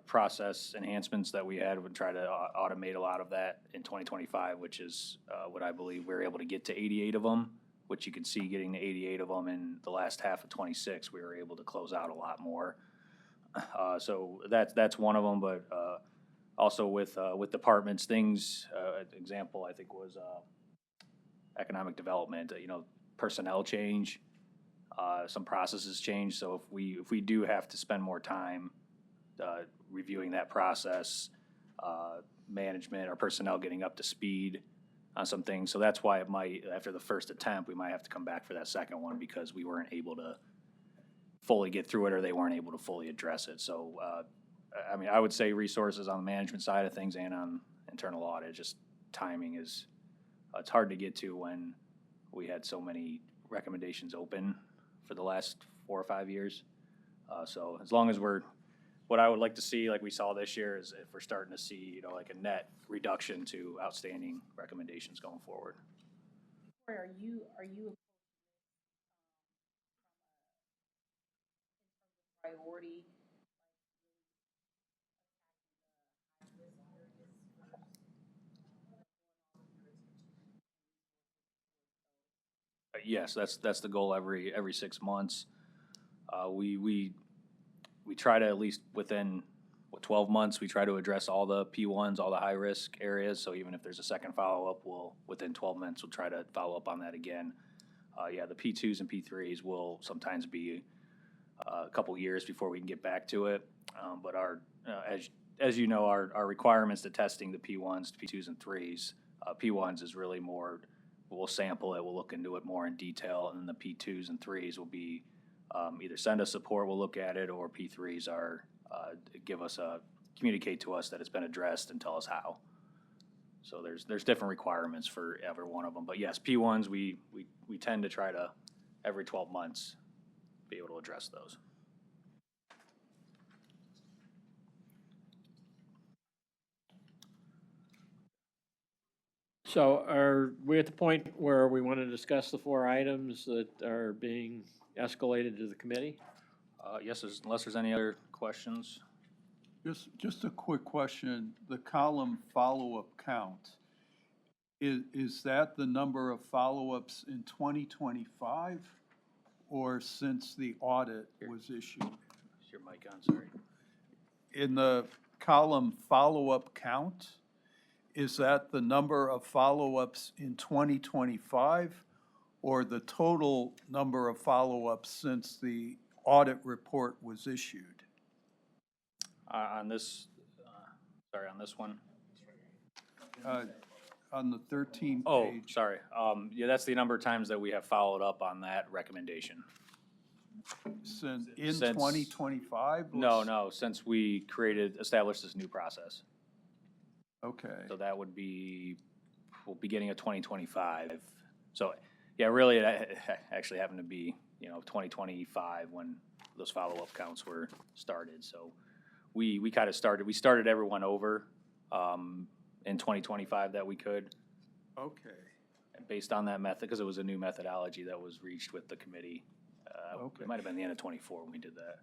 process enhancements that we had. Would try to automate a lot of that in 2025, which is what I believe we were able to get to 88 of them. Which you can see, getting to 88 of them in the last half of 26, we were able to close out a lot more. So that's one of them, but also with departments, things, example I think was economic development, personnel change, some processes change. So if we do have to spend more time reviewing that process, management or personnel getting up to speed on some things. So that's why it might, after the first attempt, we might have to come back for that second one because we weren't able to fully get through it or they weren't able to fully address it. So, I mean, I would say resources on the management side of things and on internal audit, just timing is, it's hard to get to when we had so many recommendations open for the last 4 or 5 years. So as long as what I would like to see, like we saw this year, is if we're starting to see, like a net reduction to outstanding recommendations going forward. Or are you priority? Yes, that's the goal every 6 months. We try to, at least within 12 months, we try to address all the P1s, all the high-risk areas. So even if there's a second follow-up, within 12 months, we'll try to follow up on that again. Yeah, the P2s and P3s will sometimes be a couple years before we can get back to it. But as you know, our requirements to testing the P1s, P2s, and 3s, P1s is really more, we'll sample it, we'll look into it more in detail, and then the P2s and 3s will be either send us support, we'll look at it, or P3s are communicate to us that it's been addressed and tell us how. So there's different requirements for every one of them. But yes, P1s, we tend to try to, every 12 months, be able to address those. So are we at the point where we want to discuss the 4 items that are being escalated to the committee? Yes, unless there's any other questions. Just a quick question, the column follow-up count, is that the number of follow-ups in 2025 or since the audit was issued? Is your mic on, sorry? In the column follow-up count, is that the number of follow-ups in 2025 or the total number of follow-ups since the audit report was issued? On this, on this one? On the 13th Oh, page. sorry. Yeah, that's the number of times that we have followed up on that recommendation. In 2025? No, since we established this new process. Okay. So that would be, beginning of 2025. So, yeah, really, it actually happened to be, 2025 when those follow-up counts were started. So we kind of started everyone over in 2025 that we could. Okay. And based on that method, because it was a new methodology that was reached with the committee. Okay. It might have been the end of 24 when we did that.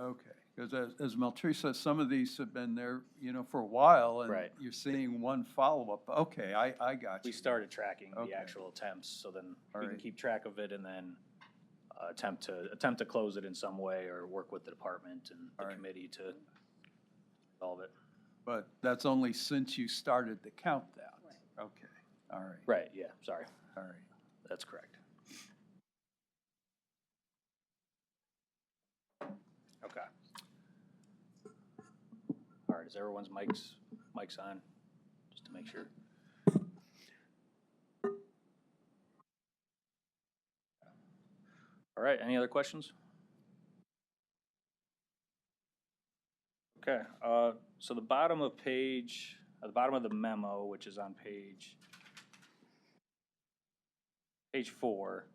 Okay, because as Meltrice says, some of these have been there, for a while, and Right. you're seeing one follow-up. Okay, I got you. We started tracking Okay. the actual attempts, so then All we can right. keep track of it and then attempt to close it in some way or work with the department and the All right. committee to solve it. But that's only since you started to count that. Okay, all right, Right, yeah, sorry, all right. that's correct. Okay. All right, is everyone's mics on, just to make sure? All right, any other questions? Okay, so the bottom of the memo, which is on page 4,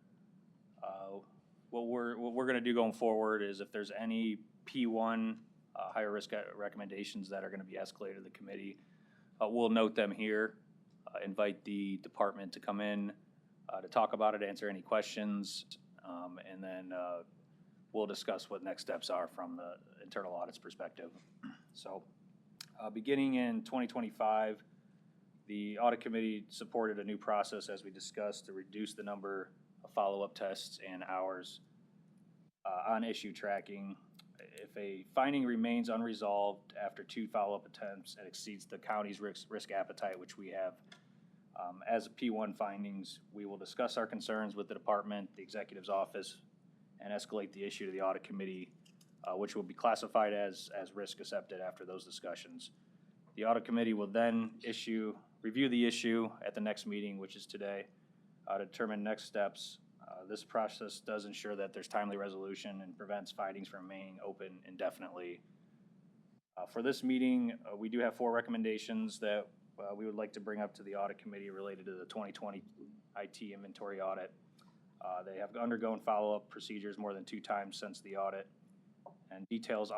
what we're gonna do going forward is if there's any P1 higher risk recommendations that are gonna be escalated to the committee, we'll note them here, invite the department to come in to talk about it, answer any questions, and then we'll discuss what next steps are from the internal audit's perspective. So, beginning in 2025, the audit committee supported a new process, as we discussed, to reduce the number of follow-up tests and hours on issue tracking. If a finding remains unresolved after 2 follow-up attempts and exceeds the county's risk appetite, which we have as P1 findings, we will discuss our concerns with the department, the executive's office, and escalate the issue to the audit committee, which will be classified as risk accepted after those discussions. The audit committee will then review the issue at the next meeting, which is today, to determine next steps This process does ensure that there's timely resolution and prevents findings from remaining open indefinitely. For this meeting, we do have 4 recommendations that we would like to bring up to the audit committee related to the 2020 IT inventory audit. They have undergone follow-up procedures more than 2 times since the audit, and details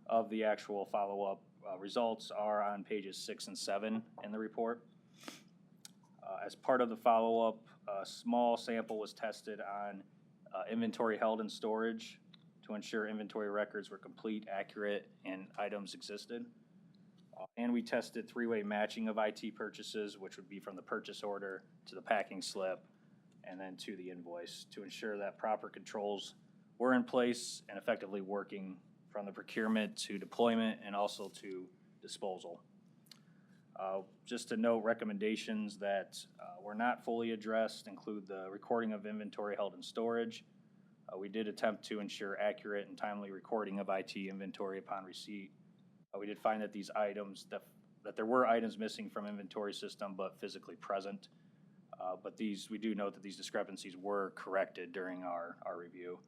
of the actual follow-up results are on pages 6 and 7 in the report. As part of the follow-up, a small sample was tested on inventory held in storage to ensure inventory records were complete, accurate, and items existed. And we tested 3-way matching of IT purchases, which would be from the purchase order to the packing slip and then to the invoice, to ensure that proper controls were in place and effectively working from the procurement to deployment and also to disposal. Just to note, recommendations that were not fully addressed include the recording of inventory held in storage. We did attempt to ensure accurate and timely recording of IT inventory upon receipt. We did find that these items, that there were items missing from inventory system but physically present. But we do note that these discrepancies were corrected during our review.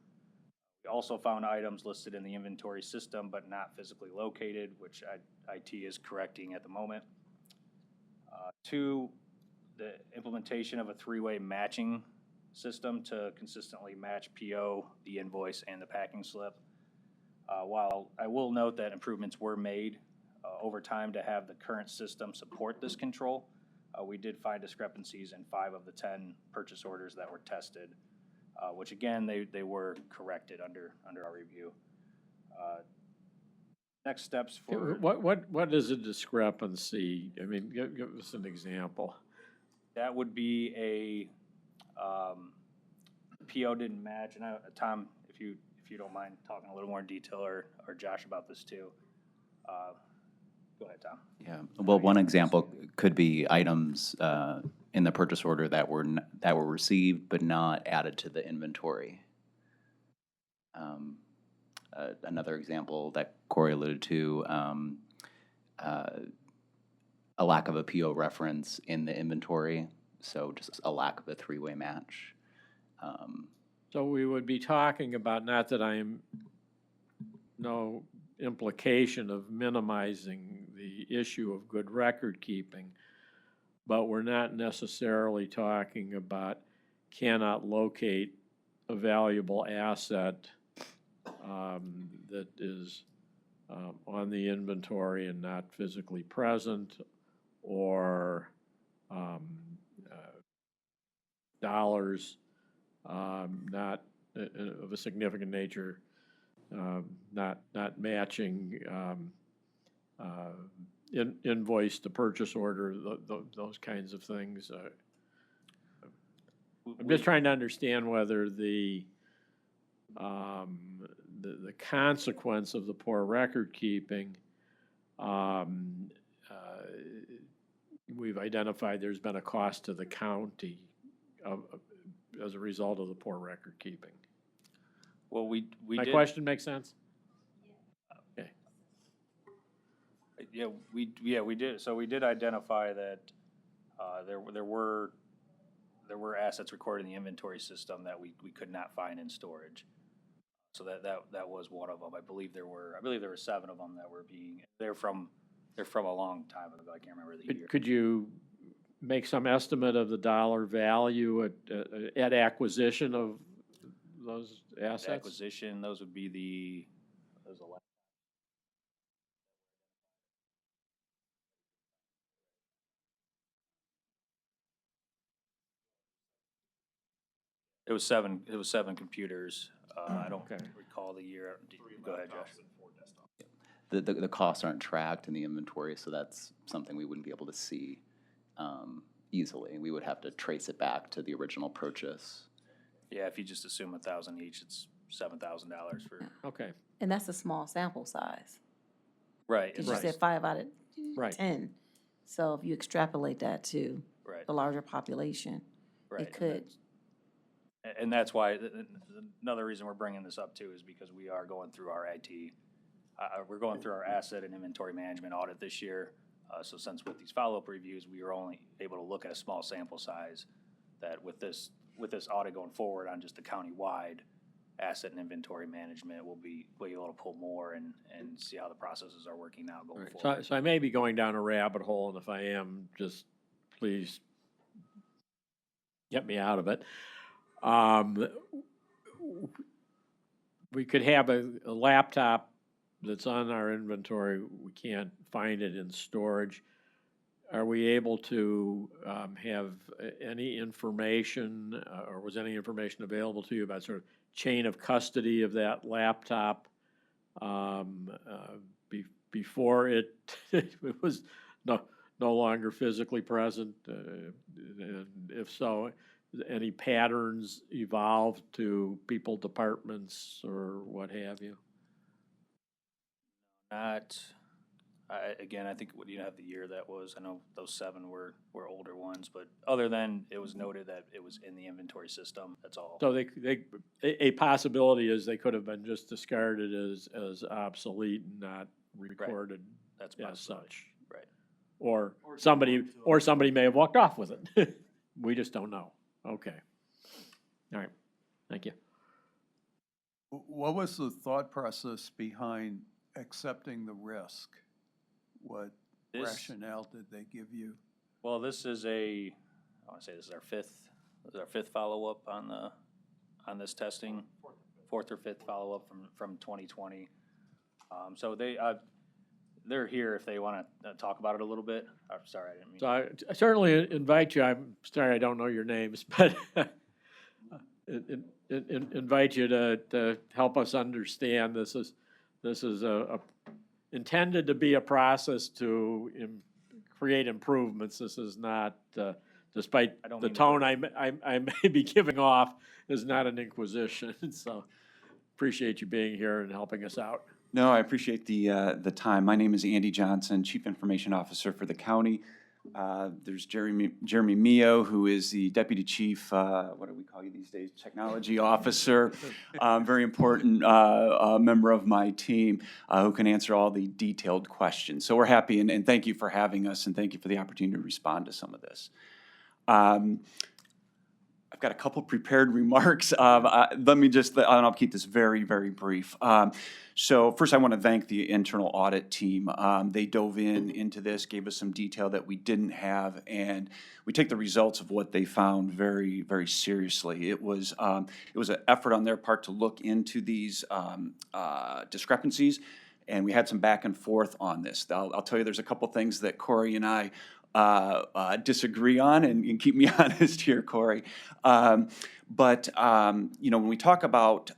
We also found items listed in the inventory system but not physically located, which IT is correcting at the moment. 2, the implementation of a 3-way matching system to consistently match PO, the invoice, and the packing slip. While I will note that improvements were made over time to have the current system support this control, we did find discrepancies in 5 of the 10 purchase orders that were tested, which again, they were corrected under our review. Next steps for... What is a discrepancy? I mean, give us an example. That would be a PO didn't match, and Tom, if you don't mind talking a little more in detail, or Josh about this too. Go ahead, Tom. Yeah, well, one example could be items in the purchase order that were received but not added to the inventory. Another example that Corey alluded to, a lack of a PO reference in the inventory, so just a lack of a 3-way match. So we would be talking about, not that I am no implication of minimizing the issue of good record keeping, but we're not necessarily talking about cannot locate a valuable asset that is on the inventory and not physically present, or dollars not of a significant nature, not matching invoice to purchase order, those kinds of things. I'm just trying to understand whether the consequence of the poor record keeping, we've identified there's been a cost to the county as a result of the poor record keeping. Well, we My did. question makes sense? Okay. Yeah, we did. So we did identify that there were assets recorded in the inventory system that we could not find in storage. So that was one of them. I believe there were 7 of them that were they're from a long time ago. I can't remember the year. Could you make some estimate of the dollar value at acquisition of those assets? Acquisition, those would be it was 7 computers. I don't recall the year. Go ahead, Josh. The costs aren't tracked in the inventory, so that's something we wouldn't be able to see easily. We would have to trace it back to the original purchase. Yeah, if you just assume 1,000 each, it's $7,000 for. Okay. And that's a small sample size. Right. Because you Right. said 5 out of Right. 10. So if you extrapolate that to Right. the larger population, Right. it could. And that's why, another reason we're bringing this up too is because we are going through our IT. We're going through our asset and inventory management audit this year. So since with these follow-up reviews, we were only able to look at a small sample size, that with this with this audit going forward on just the county-wide asset and inventory management, we'll be able to pull more and see how the processes are working now going Right. forward. So I may be going down a rabbit hole, and if I am, just please get me out of it. We could have a laptop that's on our inventory, we can't find it in storage. Are we able to have any information, or was any information available to you about sort of chain of custody of that laptop before it was no longer physically present? And if so, any patterns evolved to people, departments, or what have you? Again, I think you have the year that was. I know those 7 were older ones, but other than it was noted that it was in the inventory system, that's all. So a possibility is they could have been just discarded as obsolete and not recorded That's as possible. such. Right. Or somebody may have walked off with it. We just don't know. Okay. All right. Thank you. What was the thought process behind accepting the risk? What This- rationale did they give you? Well, this is I want to say this is our fifth follow-up on this testing. Fourth or fifth follow-up from 2020. So they're here if they want to talk about it a little bit. I'm sorry, I didn't mean. So I certainly invite you, I'm sorry I don't know your names, but invite you to help us understand this is intended to be a process to create improvements. This is not, despite I don't the mean to tone I may be giving off, is not an inquisition. So appreciate you being here and helping us out. No, I appreciate the time. My name is Andy Johnson, Chief Information Officer for the county. There's Jeremy Mio, who is the Deputy Chief, what do we call you these days, Technology Officer, very important member of my team who can answer all the detailed questions. So we're happy, and thank you for having us, and thank you for the opportunity to respond to some of this. I've got a couple prepared remarks. Let me just, and I'll keep this very, very brief. So first I want to thank the internal audit team. They dove into this, gave us some detail that we didn't have, and we take the results of what they found very, very seriously. It was an effort on their part to look into these discrepancies, and we had some back and forth on this. I'll tell you, there's a couple things that Corey and I disagree on, and keep me honest here, Corey. But when we talk about,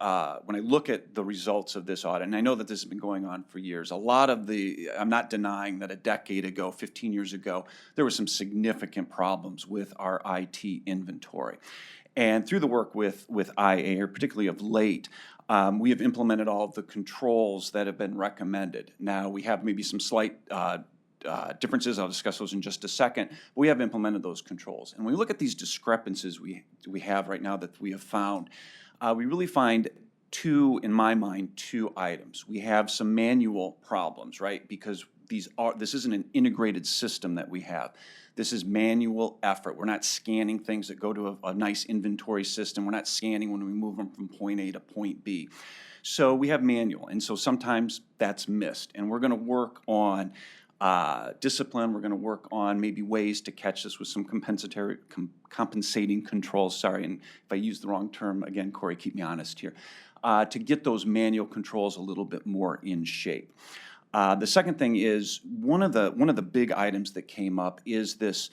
when I look at the results of this audit, and I know that this has been going on for years, I'm not denying that a decade ago, 15 years ago, there were some significant problems with our IT inventory. And through the work with IA, or particularly of late, we have implemented all of the controls that have been recommended. Now, we have maybe some slight differences. I'll discuss those in just a second. We have implemented those controls. And when we look at these discrepancies we have right now that we have found, we really find in my mind, two items. We have some manual problems, right? Because this isn't an integrated system that we have. This is manual effort. We're not scanning things that go to a nice inventory system. We're not scanning when we move them from point A to point B. So we have manual, and so sometimes that's missed. And we're gonna work on discipline. We're going to work on maybe ways to catch this with some compensating controls. Sorry, and if I use the wrong term, again, Corey, keep me honest here. To get those manual controls a little bit more in shape. The second thing is one of the big items that came up is this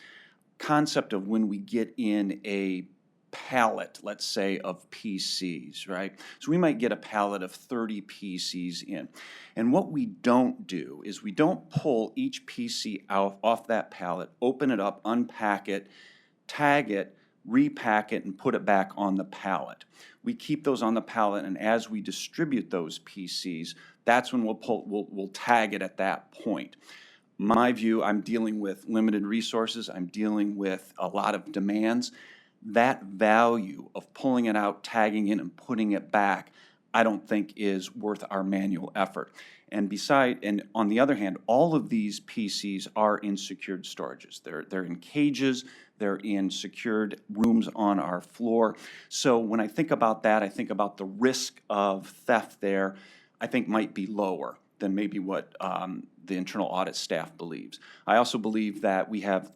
concept of when we get in a pallet, let's say, of PCs, right? So we might get a pallet of 30 PCs in. And what we don't do is we don't pull each PC off that pallet, open it up, unpack it, tag it, repack it, and put it back on the pallet. We keep those on the pallet, and as we distribute those PCs, that's when we'll tag it at that point. My view, I'm dealing with limited resources. I'm dealing with a lot of demands. That value of pulling it out, tagging it, and putting it back, I don't think is worth our manual effort. And on the other hand, all of these PCs are in secured storages. They're in cages, they're in secured rooms on our floor. So when I think about that, I think about the risk of theft there, I think might be lower than maybe what the internal audit staff believes. I also believe that we have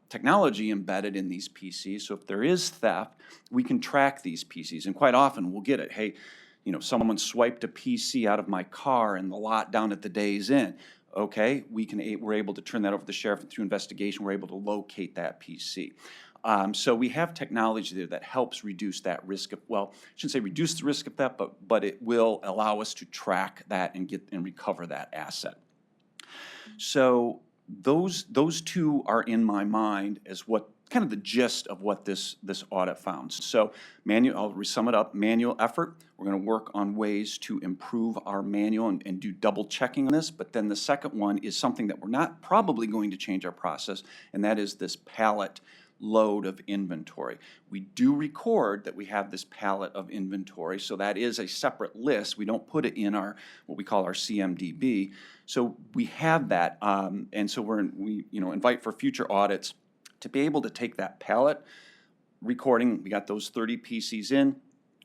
technology embedded in these PCs, so if there is theft, we can track these PCs, and quite often we'll get it. Hey, you know, someone swiped a PC out of my car in the lot down at the Days Inn. Okay, we're able to turn that over to the sheriff, and through investigation, we're able to locate that PC. So we have technology there that helps reduce that risk of, well, I shouldn't say reduce the risk of theft, but it will allow us to track that and recover that asset. So those two are in my mind as what kind of the gist of what this audit found. So I'll sum it up, manual effort. We're going to work on ways to improve our manual and do double checking on this. But then the second one is something that we're not probably going to change our process, and that is this pallet load of inventory. We do record that we have this pallet of inventory, so that is a separate list. We don't put it in our, what we call our CMDB. So we have that, and so we invite for future audits to be able to take that pallet recording. We got those 30 PCs in.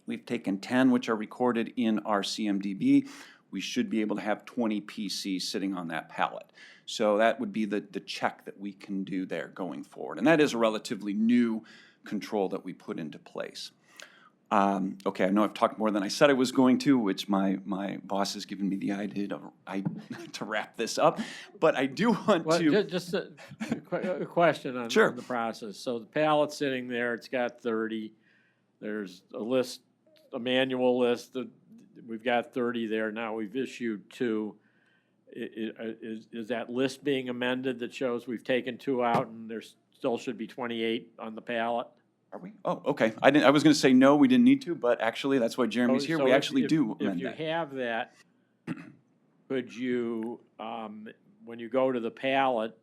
We've taken 10, which are recorded in our CMDB. We should be able to have 20 PCs sitting on that pallet. So that would be the check that we can do there going forward. And that is a relatively new control that we put into place. Okay, I know I've talked more than I said I was going to, which my boss has given me the idea to wrap this up. But I do want Well, to. just a question on Sure. on the process. So the pallet's sitting there, it's got 30. There's a list, a manual list. We've got 30 there. Now we've issued 2. Is that list being amended that shows we've taken 2 out and there still should be 28 on the pallet? Are we? Oh, okay. I was going to say no, we didn't need to, but actually, that's why Jeremy's here. So We if- actually if- do If amend you that. have that, could you, when you go to the pallet,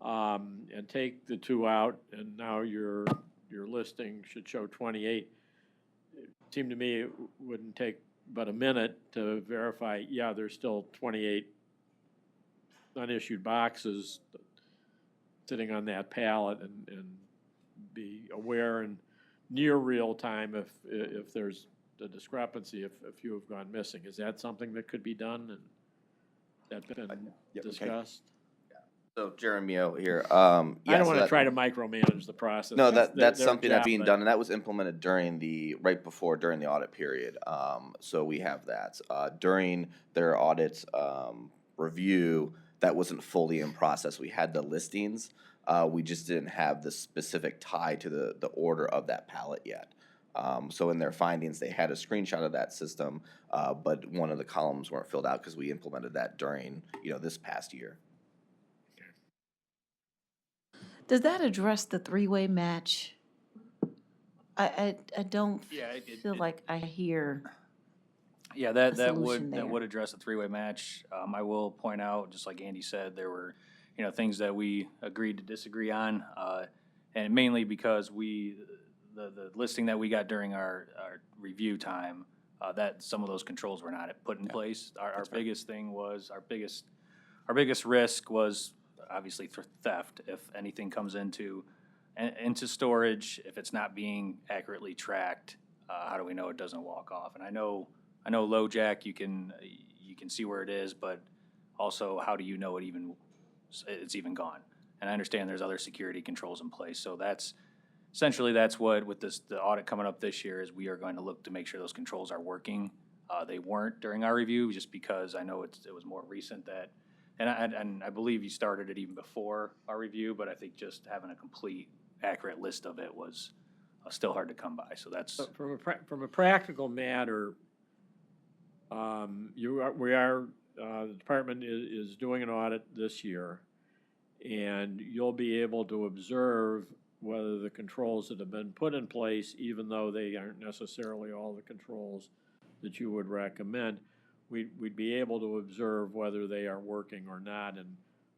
and take the 2 out, and now your listing should show 28, it seemed to me it wouldn't take but a minute to verify, yeah, there's still 28 unissued boxes sitting on that pallet, and be aware in near real time if there's a discrepancy, if a few have gone missing. Is that something that could be done, and that's been Yep, okay. discussed? So Jeremio here, I don't want to try to micromanage the process. No, That's that's their something that's job, being but- done, and that was implemented during right before, during the audit period. So we have that. During their audit, review, that wasn't fully in process. We had the listings, we just didn't have the specific tie to the order of that pallet yet. So in their findings, they had a screenshot of that system, but one of the columns weren't filled out because we implemented that during, this past year. Does that address the three-way match? I don't Yeah, feel like I hear, Yeah, a that solution there. would address a 3-way match. I will point out, just like Andy said, there were, things that we agreed to disagree on, and mainly because the listing that we got during our review time, that some of those controls were not put in place. Our biggest thing was, our biggest risk was obviously theft. If anything comes into storage, if it's not being accurately tracked, how do we know it doesn't walk off? And I know LoJack, you can see where it is, but also how do you know it's even gone? And I understand there's other security controls in place, so that's what with the audit coming up this year is we are going to look to make sure those controls are working. They weren't during our review, just because I know it was more recent that, and I believe you started it even before our review, but I think just having a complete, accurate list of it was still hard to come by. So that's So from a practical matter, the department is doing an audit this year, and you'll be able to observe whether the controls that have been put in place, even though they aren't necessarily all the controls that you would recommend, we'd be able to observe whether they are working or not, and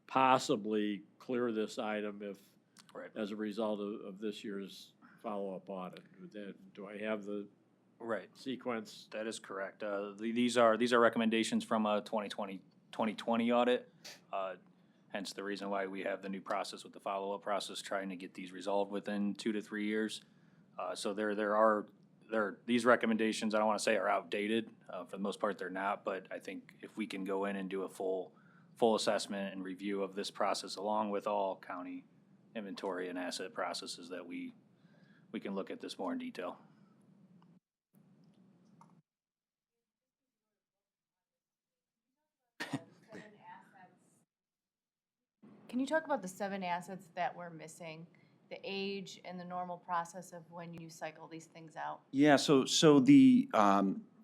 possibly clear this item if, as a result of this year's follow-up audit. Do I have the Right. sequence. That is correct. These are recommendations from a 2020 audit. Hence the reason why we have the new process with the follow-up process, trying to get these resolved within 2 to 3 years. So these recommendations, I don't want to say are outdated. For the most part, they're not, but I think if we can go in and do a full assessment and review of this process along with all county inventory and asset processes, that we can look at this more in detail. Can you talk about the 7 assets that we're missing, the age and the normal process of when you cycle these things out? Yeah, so the,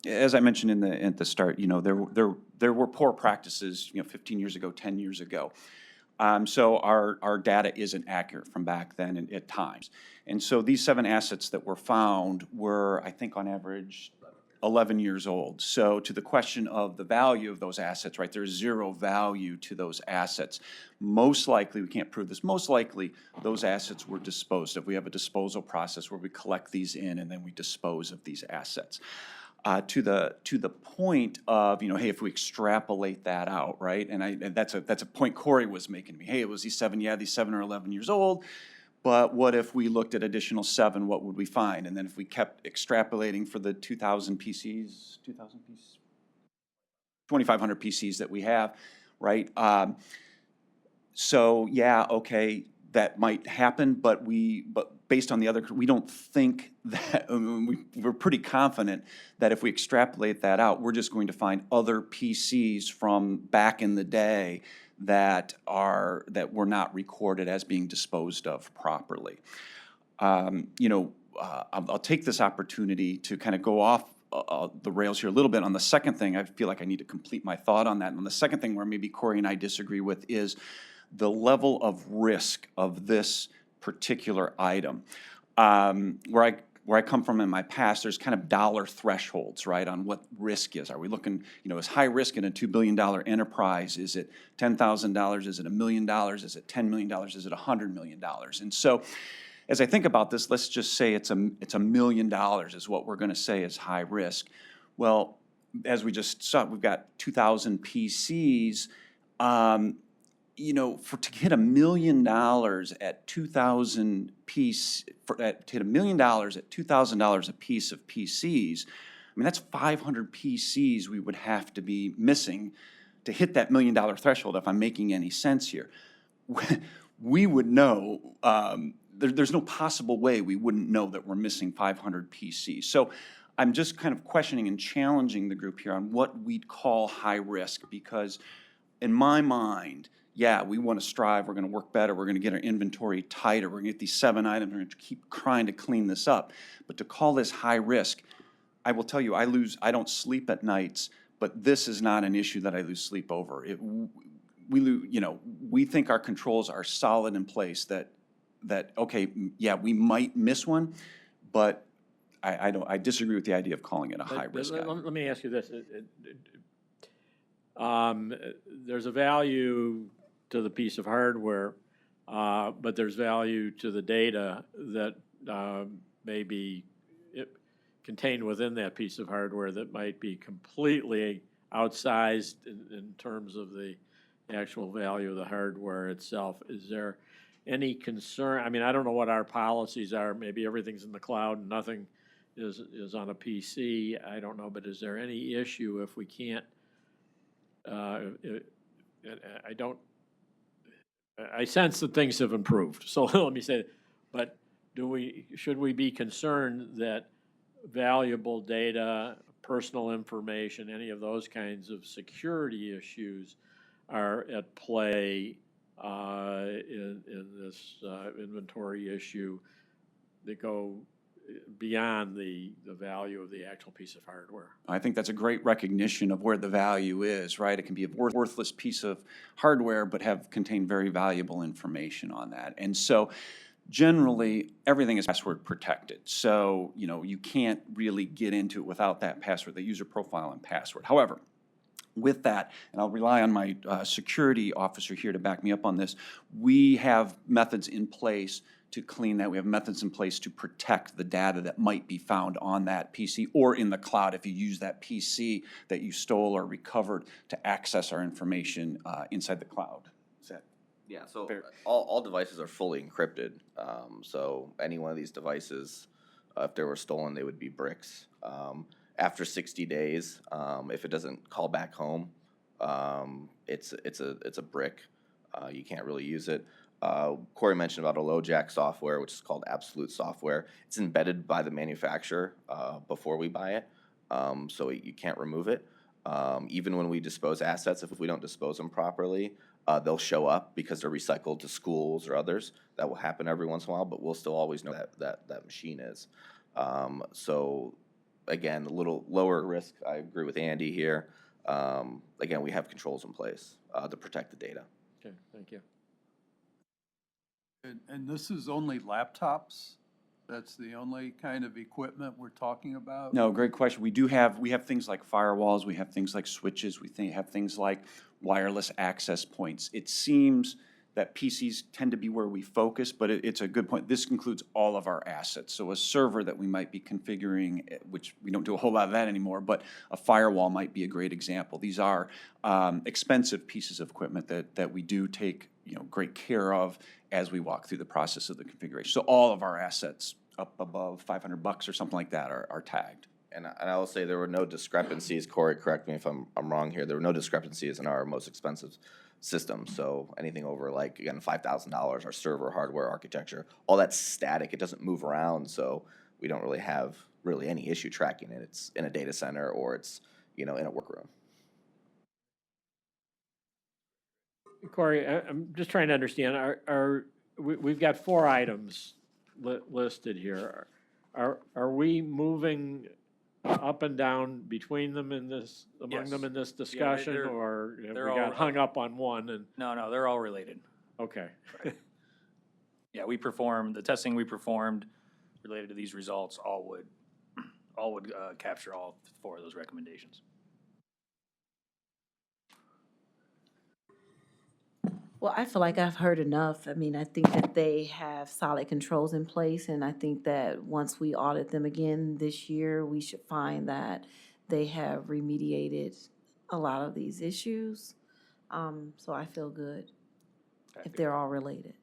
as I mentioned at the start, there were poor practices, 15 years ago, 10 years ago. So our data isn't accurate from back then at times. And so these 7 assets that were found were, I think on average, 11 years old. So to the question of the value of those assets, right, there's 0 value to those assets. Most likely, we can't prove this, most likely those assets were disposed of. We have a disposal process where we collect these in and then we dispose of these assets. To the point of, hey, if we extrapolate that out, right, and that's a point Corey was making to me. Hey, it was these 7 are 11 years old, but what if we looked at additional 7, what would we find? And then if we kept extrapolating for the 2,000 PCs, 2,500 PCs that we have, right? So yeah, okay, that might happen, but based on the other, we don't think that, we're pretty confident that if we extrapolate that out, we're just going to find other PCs from back in the day that were not recorded as being disposed of properly. I'll take this opportunity to kind of go off the rails here a little bit. On the second thing, I feel like I need to complete my thought on that. And on the second thing where maybe Corey and I disagree with is the level of risk of this particular item. Where I come from in my past, there's kind of dollar thresholds, right, on what risk is. Are we looking, is high risk in a $2 billion enterprise? Is it $10,000? Is it $1 million? Is it $10 million? Is it $100 million? And so as I think about this, let's just say it's $1 million is what we're going to say is high risk. Well, as we just saw, we've got 2,000 PCs. To hit $1 million at 2,000 piece, to hit $1 million at $2,000 a piece of PCs, I mean, that's 500 PCs we would have to be missing to hit that $1 million threshold, if I'm making any sense here. We would know, there's no possible way we wouldn't know that we're missing 500 PCs. So I'm just kind of questioning and challenging the group here on what we'd call high risk, because in my mind, yeah, we want to strive, we're going to work better, we're going to get our inventory tighter, we're going to get these 7 items, we're going to keep trying to clean this up. But to call this high risk, I will tell you, I don't sleep at nights, but this is not an issue that I lose sleep over. We think our controls are solid in place, that okay, yeah, we might miss one, but I disagree with the idea of calling it a high risk item. Let me ask you this. There's a value to the piece of hardware, but there's value to the data that may be contained within that piece of hardware that might be completely outsized in terms of the actual value of the hardware itself. Is there any concern? I mean, I don't know what our policies are. Maybe everything's in the cloud and nothing is on a PC. I don't know, but is there any issue if we can't? I sense that things have improved, so let me say that. But should we be concerned that valuable data, personal information, any of those kinds of security issues are at play in this inventory issue that go beyond the value of the actual piece of hardware? I think that's a great recognition of where the value is, right? It can be a worthless piece of hardware, but contain very valuable information on that. And so generally, everything is password protected. So, you can't really get into it without that password, the user profile and password. However, with that, and I'll rely on my security officer here to back me up on this, we have methods in place to clean that. We have methods in place to protect the data that might be found on that PC or in the cloud if you use that PC that you stole or recovered to access our information inside the cloud. Is that Yeah, so Fair. all devices are fully encrypted. So any one of these devices, if they were stolen, they would be bricks. After 60 days, if it doesn't call back home, it's a brick. You can't really use it. Corey mentioned about a LoJack software, which is called Absolute Software. It's embedded by the manufacturer before we buy it, so you can't remove it. Even when we dispose assets, if we don't dispose them properly, they'll show up because they're recycled to schools or others. That will happen every once in a while, but we'll still always know that machine is. So again, a little lower risk. I agree with Andy here. Again, we have controls in place to protect the data. Okay, thank you. And this is only laptops? That's the only kind of equipment we're talking about? No, great question. We have things like firewalls, we have things like switches, have things like wireless access points. It seems that PCs tend to be where we focus, but it's a good point. This includes all of our assets. So a server that we might be configuring, which we don't do a whole lot of that anymore, but a firewall might be a great example. These are expensive pieces of equipment that we do take great care of as we walk through the process of the configuration. So all of our assets up above $500 or something like that are tagged. And I will say there were no discrepancies. Corey, correct me if I'm wrong here. There were no discrepancies in our most expensive systems. So anything over like, again, $5,000, our server hardware architecture, all that's static. It doesn't move around. So we don't really have any issue tracking it. It's in a data center or it's, in a workroom. Corey, I'm just trying to understand, we've got 4 items listed here. Are we moving up and down between them among Yes. them in this discussion, they're- or have we they're all- got hung up on one and, No, they're all related. okay. Yeah, the testing we performed related to these results all would capture all 4 of those recommendations. Well, I feel like I've heard enough. I mean, I think that they have solid controls in place, and I think that once we audit them again this year, we should find that they have remediated a lot of these issues. So I feel good if they're all related.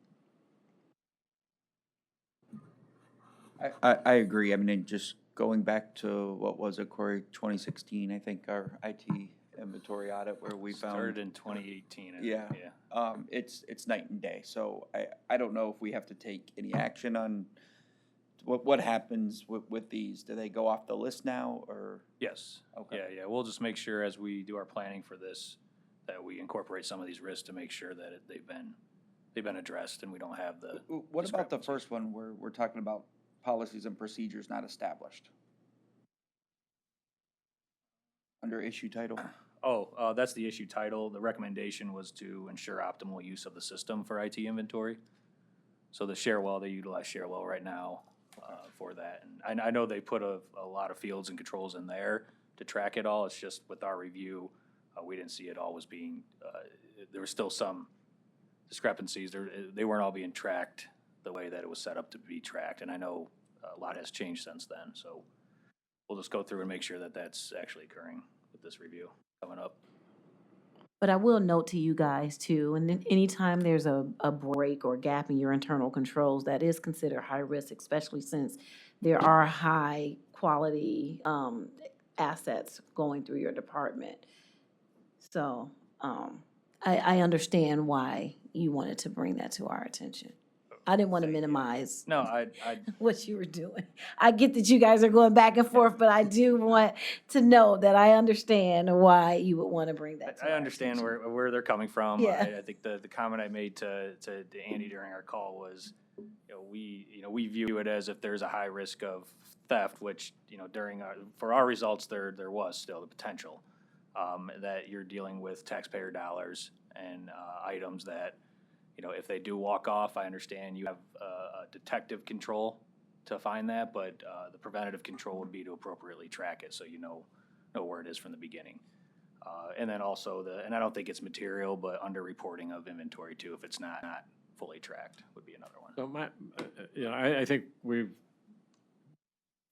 I agree. I mean, just going back to, what was it, Corey, 2016, I think, our IT inventory audit where we found. Started in 2018. Yeah. It's night and day. So I don't know if we have to take any action on what happens with these. Do they go off the list now, or? Yes. Okay. Yeah. We'll just make sure as we do our planning for this, that we incorporate some of these risks to make sure that they've been addressed and we don't have the. What about the discrepancies. first one where we're talking about policies and procedures not established? Under issue title? That's the issue title. The recommendation was to ensure optimal use of the system for IT inventory. So the Sharewell, they utilize Sharewell right now for that. And I know they put a lot of fields and controls in there to track it all. It's just with our review, we didn't see it all was being, there were still some discrepancies. They weren't all being tracked the way that it was set up to be tracked. And I know a lot has changed since then. So we'll just go through and make sure that that's actually occurring with this review coming up. But I will note to you guys too, and then anytime there's a break or gap in your internal controls, that is considered high risk, especially since there are high quality assets going through your department. So I understand why you wanted to bring that to our attention. I didn't want to minimize No, I what you were doing. I get that you guys are going back and forth, but I do want to know that I understand why you would want to bring that to I our understand attention. where they're coming from. Yeah. I think the comment I made to Andy during our call was, we view it as if there's a high risk of theft, which, for our results, there was still the potential, that you're dealing with taxpayer dollars and items that, if they do walk off, I understand you have a detective control to find that, but the preventative control would be to appropriately track it so you know where it is from the beginning. And then also and I don't think it's material, but underreporting of inventory too, if it's not fully tracked would be another one. So I think we've,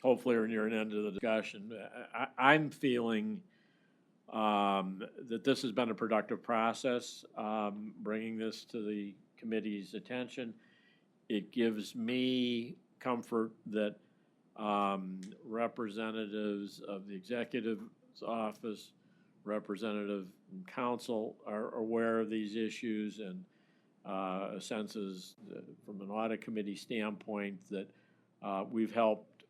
hopefully we're near an end of the discussion. I'm feeling that this has been a productive process, bringing this to the committee's attention. It gives me comfort that representatives of the executive's office, representative and council are aware of these issues, and a sense is, from an audit committee standpoint, that we've helped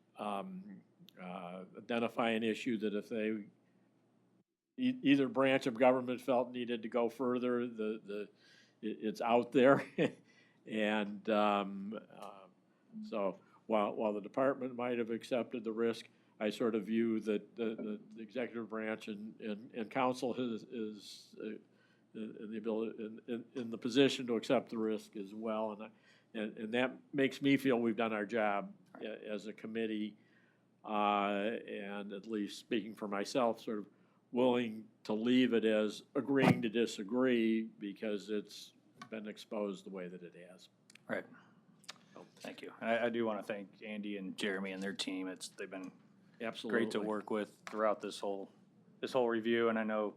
identify an issue that if they, either branch of government felt needed to go further, it's out there. And so while the department might have accepted the risk, I sort of view that the executive branch and council is in the ability, in the position to accept the risk as well. And that makes me feel we've done our job as a committee, and at least speaking for myself, sort of willing to leave it as agreeing to disagree because it's been exposed the way that it has. Right. Thank you. I do want to thank Andy and Jeremy and their team. They've been Absolutely great to work with throughout this whole review. And I know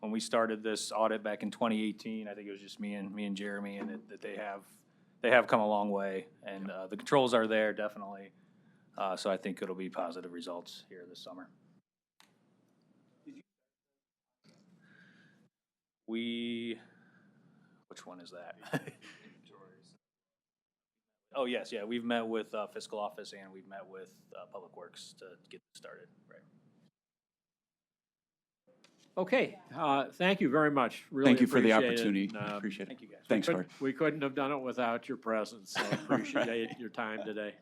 when we started this audit back in 2018, I think it was just me and Jeremy, and that they have come a long way, and the controls are there definitely. So I think it'll be positive results here this summer. Which one is that? Oh, yes, yeah, we've met with fiscal office and we've met with Public Works to get started, right? Okay, thank you very much. Really Thank you for the appreciate it. opportunity. And, Appreciate it. Thank you, guys. Thanks, Corey. we couldn't have done it without your presence, so appreciate your time today.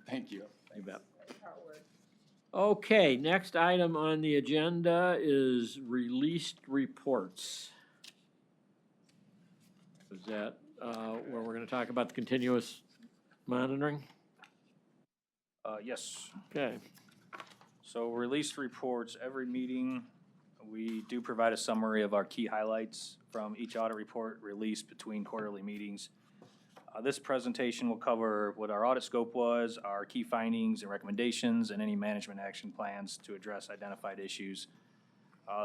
Thank you. You bet. Okay, next item on the agenda is released reports. Is that where we're going to talk about the continuous monitoring? Yes. Okay. So released reports, every meeting, we do provide a summary of our key highlights from each audit report released between quarterly meetings. This presentation will cover what our audit scope was, our key findings and recommendations, and any management action plans to address identified issues.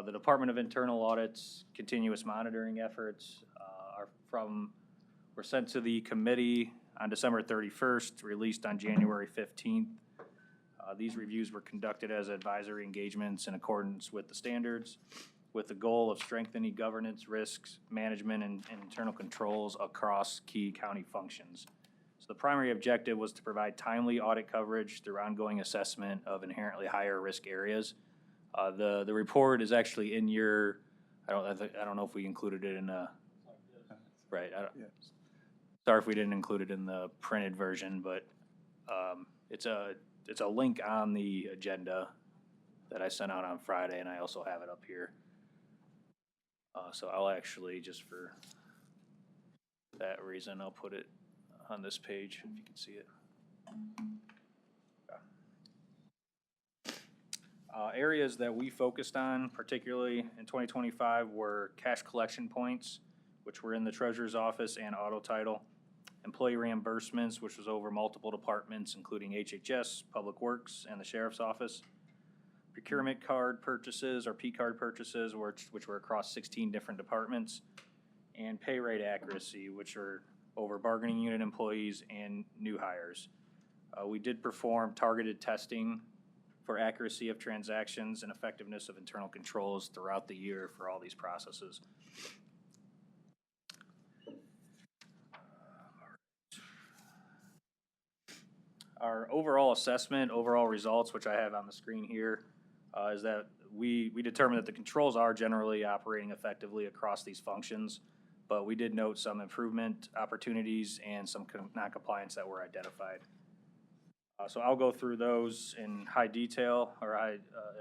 The Department of Internal Audit's continuous monitoring efforts were sent to the committee on December 31st, released on January 15th. These reviews were conducted as advisory engagements in accordance with the standards, with the goal of strengthening governance, risks, management, and internal controls across key county functions. So the primary objective was to provide timely audit coverage through ongoing assessment of inherently higher risk areas. The report is actually in your, I don't know if we included it in right. Sorry if we didn't include it in the printed version, but it's a link on the agenda that I sent out on Friday, and I also have it up here. So I'll actually, just for that reason, I'll put it on this page if you can see it. Areas that we focused on, particularly in 2025, were cash collection points, which were in the treasurer's office and auto title, employee reimbursements, which was over multiple departments, including HHS, Public Works, and the Sheriff's Office, procurement card purchases, or P-card purchases, which were across 16 different departments, and pay rate accuracy, which are over bargaining unit employees and new hires. We did perform targeted testing for accuracy of transactions and effectiveness of internal controls throughout the year for all these processes. Our overall assessment, overall results, which I have on the screen here, is that we determined that the controls are generally operating effectively across these functions, but we did note some improvement opportunities and some non-compliance that were identified. So I'll go through those in high detail, or high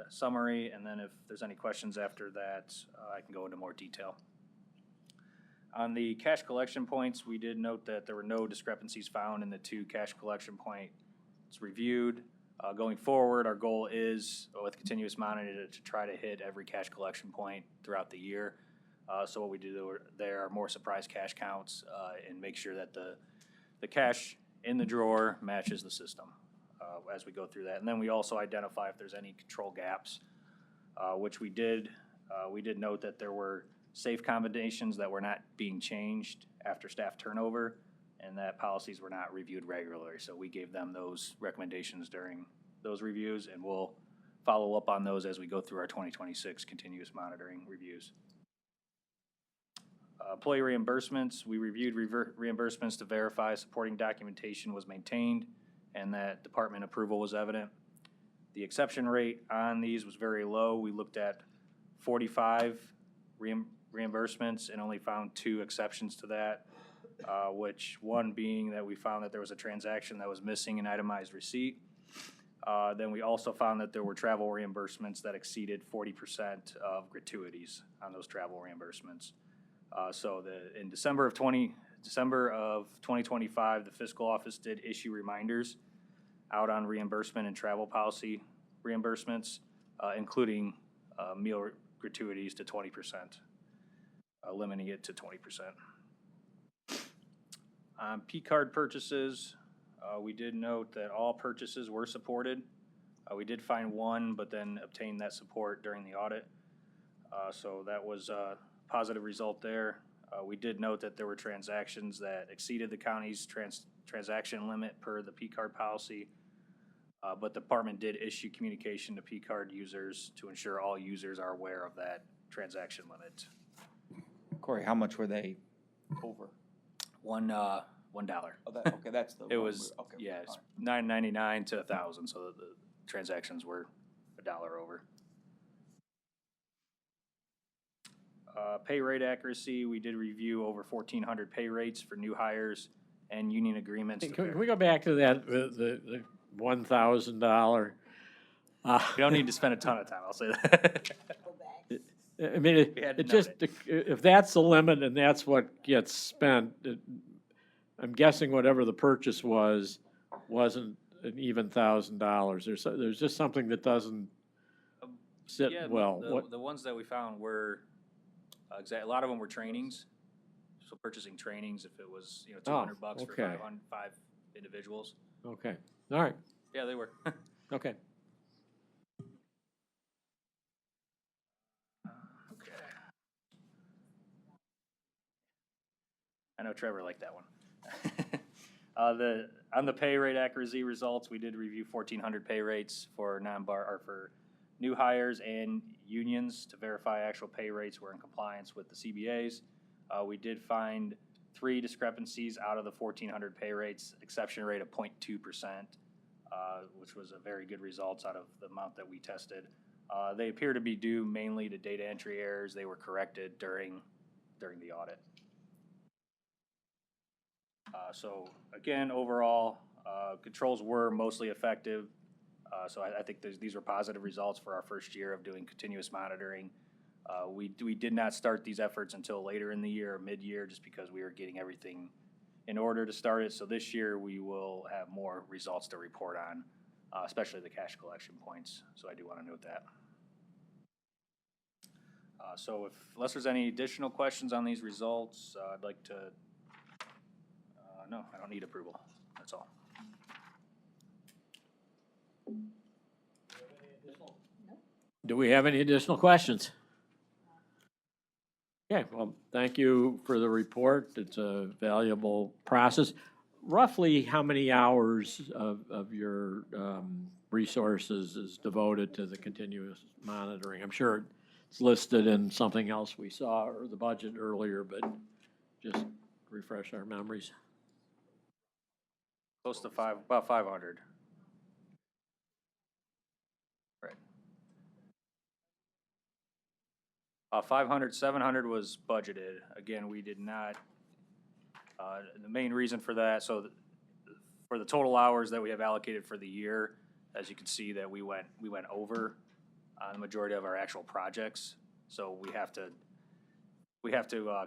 summary, and then if there's any questions after that, I can go into more detail. On the cash collection points, we did note that there were no discrepancies found in the 2 cash collection points reviewed. Going forward, our goal is, with continuous monitoring, to try to hit every cash collection point throughout the year. So what we do there are more surprise cash counts and make sure that the cash in the drawer matches the system as we go through that. And then we also identify if there's any control gaps, which we did. We did note that there were safe combinations that were not being changed after staff turnover, and that policies were not reviewed regularly. So we gave them those recommendations during those reviews, and we'll follow up on those as we go through our 2026 continuous monitoring reviews. Employee reimbursements, we reviewed reimbursements to verify supporting documentation was maintained and that department approval was evident. The exception rate on these was very low. We looked at 45 reimbursements and only found 2 exceptions to that, which one being that we found that there was a transaction that was missing an itemized receipt. Then we also found that there were travel reimbursements that exceeded 40% of gratuities on those travel reimbursements. So in December of 2025, the fiscal office did issue reminders out on reimbursement and travel policy reimbursements, including meal gratuities to 20%, limiting it to 20%. On P-card purchases, we did note that all purchases were supported. We did find one, but then obtained that support during the audit. So that was a positive result there. We did note that there were transactions that exceeded the county's transaction limit per the P-card policy, but the department did issue communication to P-card users to ensure all users are aware of that transaction limit. Corey, how much were they over? $1. Oh, okay, that's the. It one was, okay, yeah, all it's right. $9.99 to $1,000, so the transactions were $1 over. Pay rate accuracy, we did review over 1,400 pay rates for new hires and union agreements. Can we go back to that, the $1,000? You don't need to spend a ton of time, I'll say that. I mean, We had to it note just, if that's the limit and that's what gets spent, I'm guessing whatever the purchase was, wasn't an even $1,000. There's just something that doesn't sit Yeah, well. the ones that we found were, a lot of them were trainings. So purchasing trainings, if it was, $200 for okay. 5 individuals. Okay, all right, Yeah, they were. okay. Okay. I know Trevor liked that one. On the pay rate accuracy results, we did review 1,400 pay rates for for new hires and unions to verify actual pay rates were in compliance with the CBAs. We did find 3 discrepancies out of the 1,400 pay rates, exception rate of 0.2%, which was a very good results out of the amount that we tested. They appear to be due mainly to data entry errors. They were corrected during the audit. So again, overall, controls were mostly effective. So I think these were positive results for our first year of doing continuous monitoring. We did not start these efforts until later in the year, mid-year, just because we were getting everything in order to start it. So this year we will have more results to report on, especially the cash collection points. So I do want to note that. So unless there's any additional questions on these results, I'd like to, no, I don't need approval. That's all. Do we have any additional questions? Okay, well, thank you for the report. It's a valuable process. Roughly how many hours of your resources is devoted to the continuous monitoring? I'm sure it's listed in something else we saw or the budget earlier, but just refresh our memories. Close to about 500. Right. 500, 700 was budgeted. Again, we did not, the main reason for that, so for the total hours that we have allocated for the year, as you can see that we went over on the majority of our actual projects. So we have to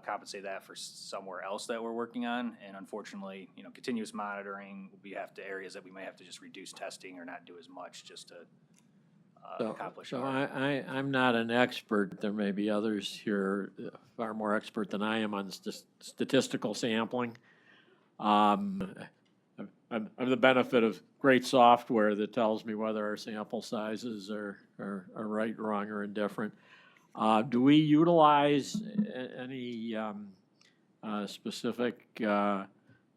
compensate that for somewhere else that we're working on. And unfortunately, continuous monitoring, we have to areas that we may have to just reduce testing or not do as much just to accomplish So our. I'm not an expert. There may be others here far more expert than I am on statistical sampling. I'm the benefit of great software that tells me whether our sample sizes are right, wrong, or indifferent. Do we utilize any specific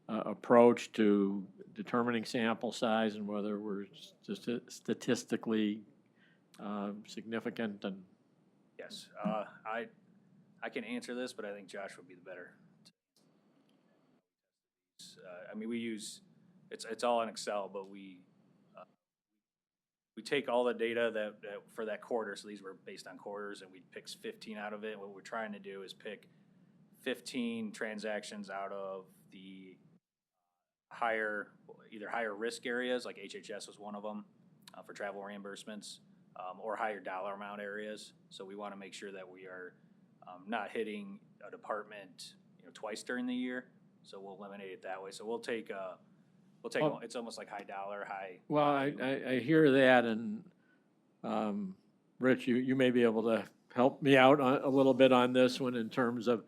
approach to determining sample size and whether we're statistically significant? And Yes, I can answer this, but I think Josh would be the better. I mean, we use, it's all in Excel, but we take all the data that for that quarter, so these were based on quarters, and we pick 15 out of it. What we're trying to do is pick 15 transactions out of the either higher risk areas, like HHS was one of them, for travel reimbursements, or higher dollar amount areas. So we want to make sure that we are not hitting a department, twice during the year. So we'll eliminate it that way. So we'll take Well- it's almost like high dollar, high. well, I hear that, and Rich, you may be able to help me out a little bit on this one in terms of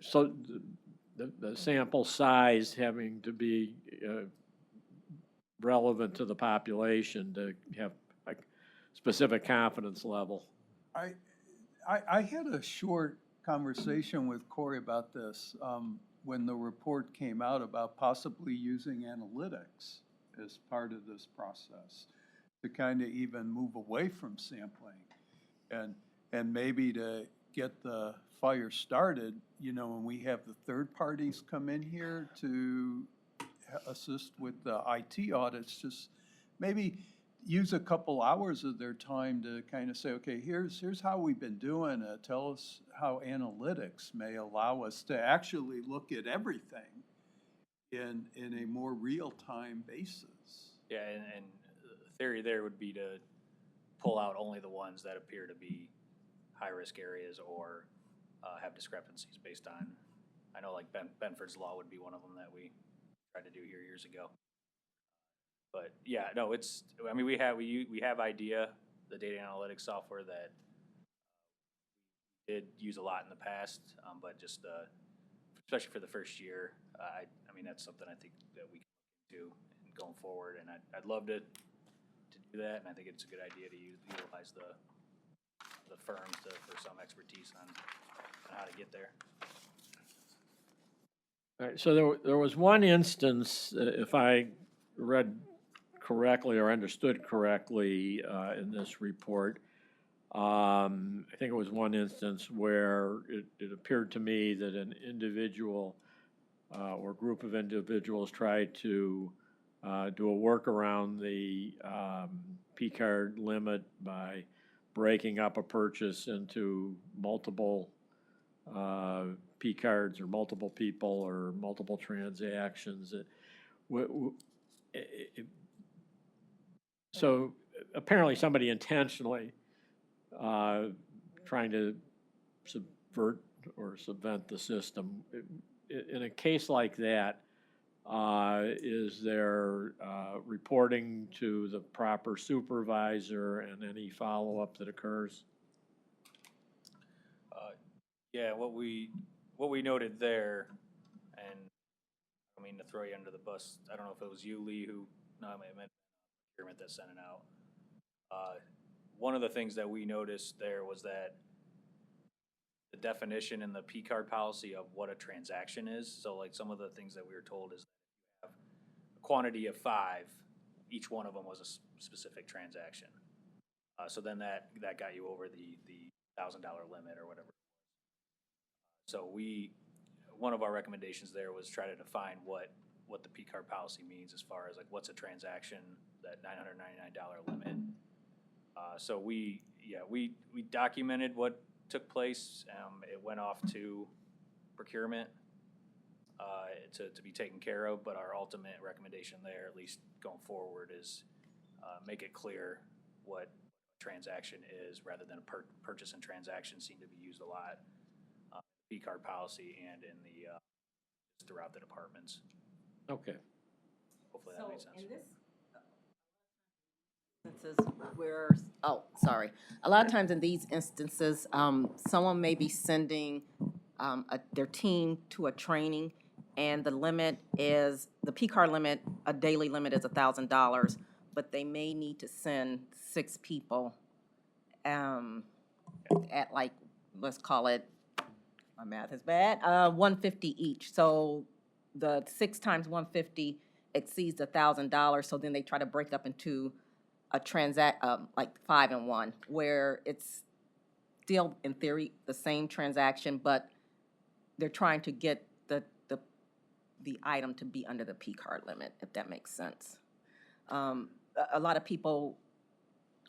so the sample size having to be relevant to the population to have a specific confidence level. I had a short conversation with Corey about this when the report came out about possibly using analytics as part of this process to kind of even move away from sampling and maybe to get the fire started, when we have the third parties come in here to assist with the IT audits, just maybe use a couple hours of their time to kind of say, okay, here's how we've been doing it. Tell us how analytics may allow us to actually look at everything in a more real-time basis. Yeah, and the theory there would be to pull out only the ones that appear to be high-risk areas or have discrepancies based on, I know like Benford's Law would be one of them that we tried to do here years ago. But yeah, no, we have IDEA, the data analytics software that did use a lot in the past, but just especially for the first year, I mean that's something I think that we can do going forward, and I'd love to do that, and I think it's a good idea to utilize the firms for some expertise on how to get there. All right, so there was one instance, if I read correctly or understood correctly in this report, I think it was one instance where it appeared to me that an individual or group of individuals tried to do a work around the P-card limit by breaking up a purchase into multiple P-cards or multiple people or multiple transactions. So apparently somebody intentionally trying to subvert or subvent the system. In a case like that, is there reporting to the proper supervisor and any follow-up that occurs? Yeah, what we noted there, and I mean to throw you under the bus, I don't know if it was you, Lee, no, I meant procurement that sent it out. One of the things that we noticed there was that the definition in the P-card policy of what a transaction is, so like some of the things that we were told is that if you have a quantity of 5, each one of them was a specific transaction. So then that got you over the $1,000 limit or whatever. So one of our recommendations there was try to define what the P-card policy means as far as like what's a transaction, that $999 limit. So we documented what took place. It went off to procurement to be taken care of, but our ultimate recommendation there, at least going forward, is make it clear what a transaction is rather than a purchase and transaction seem to be used a lot. P-card policy and in the throughout the departments. Okay. Hopefully that makes sense. Instances where, oh, sorry. A lot of times in these instances, someone may be sending their team to a training, and the limit is, the P-card limit, a daily limit is $1,000, but they may need to send 6 people at like, let's call it, my math is bad, 150 each. So the 6 times 150 exceeds $1,000, so then they try to break up into a like 5 and 1, where it's still, in theory, the same transaction, but they're trying to get the item to be under the P-card limit, if that makes sense. A lot of people,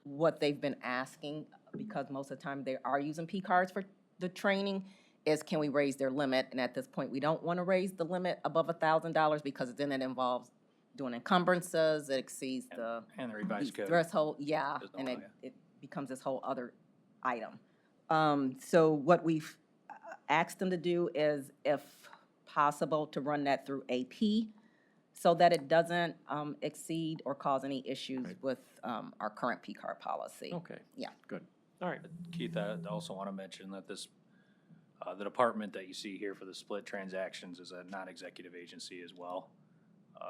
what they've been asking, because most of the time they are using P-cards for the training, is can we raise their limit? And at this point, we don't want to raise the limit above $1,000 because then it involves doing encumbrances, it exceeds the And the revised code. threshold, yeah, There's no and law, it becomes this whole other item. So what we've asked them to do is, if possible, to run that through AP so that it doesn't exceed or cause any issues with our current P-card policy. Okay. Yeah. Good. All right. Keith, I also want to mention that this, the department that you see here for the split transactions is a non-executive agency as well.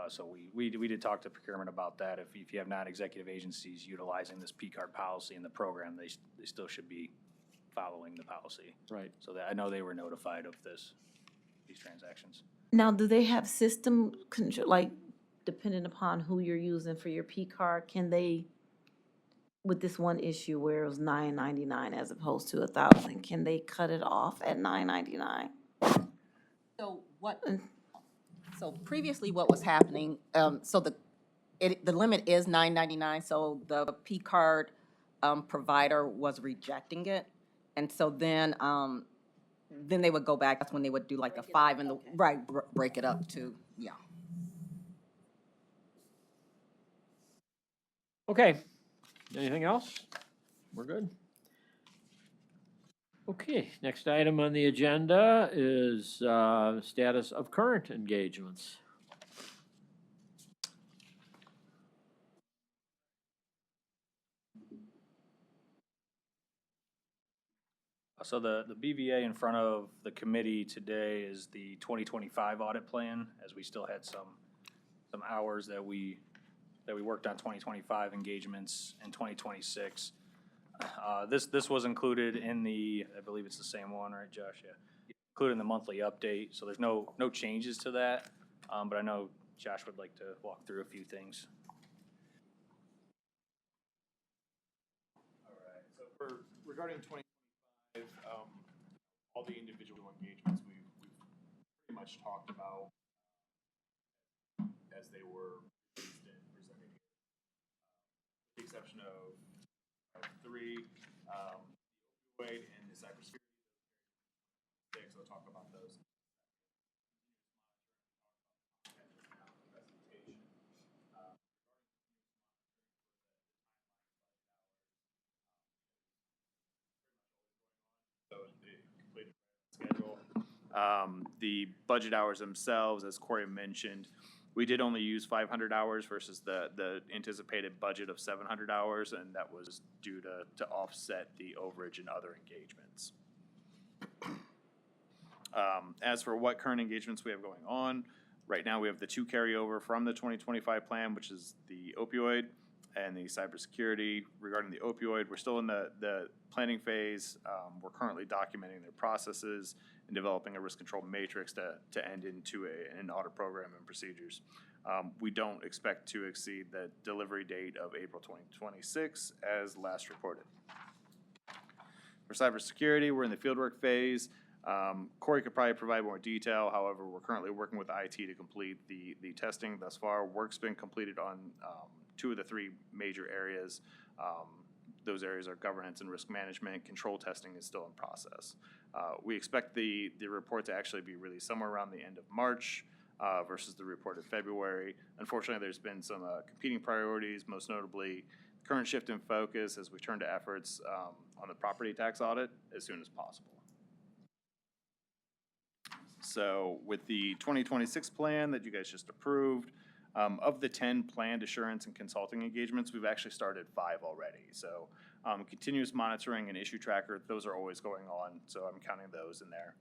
So we did talk to procurement about that. If you have non-executive agencies utilizing this P-card policy in the program, they still should be following the policy. Right. So that, I know they were notified of these transactions. Now, do they have system control, like, depending upon who you're using for your P card, can they, with this one issue where it was $9.99 as opposed to $1,000, can they cut it off at $9.99? So previously what was happening, so the limit is $9.99, so the P-card provider was rejecting it. And so then they would go back, that's when they would do like the 5 and the, right, break it up to, yeah. Okay. Anything else? We're good? Okay, next item on the agenda is status of current engagements. So the BVA in front of the committee today is the 2025 audit plan, as we still had some hours that we worked on 2025 engagements in 2026. This was included in the, I believe it's the same one, right, Josh? Yeah. Included in the monthly update, so there's no changes to that, but I know Josh would like to walk through a few things. All right, so regarding 2025, all the individual engagements we've pretty much talked about as they were released and presented here. With the exception of 3, opioid and the cybersecurity. So I'll talk about those. So the completed schedule. The budget hours themselves, as Corey mentioned, we did only use 500 hours versus the anticipated budget of 700 hours, and that was due to offset the overage and other engagements. As for what current engagements we have going on, right now we have the 2 carryover from the 2025 plan, which is the opioid and the cybersecurity. Regarding the opioid, we're still in the planning phase. We're currently documenting their processes and developing a risk control matrix to end into an audit program and procedures. We don't expect to exceed the delivery date of April 2026 as last reported. For cybersecurity, we're in the fieldwork phase. Corey could probably provide more detail. However, we're currently working with IT to complete the testing thus far. Work's been completed on 2 of the 3 major areas. Those areas are governance and risk management. Control testing is still in process. We expect the report to actually be released somewhere around the end of March versus the report in February. Unfortunately, there's been some competing priorities, most notably current shift in focus as we turn to efforts on the property tax audit as soon as possible. So with the 2026 plan that you guys just approved, Of the 10 planned assurance and consulting engagements, we've actually started 5 already. So continuous monitoring and issue tracker, those are always going on, so I'm counting those in there.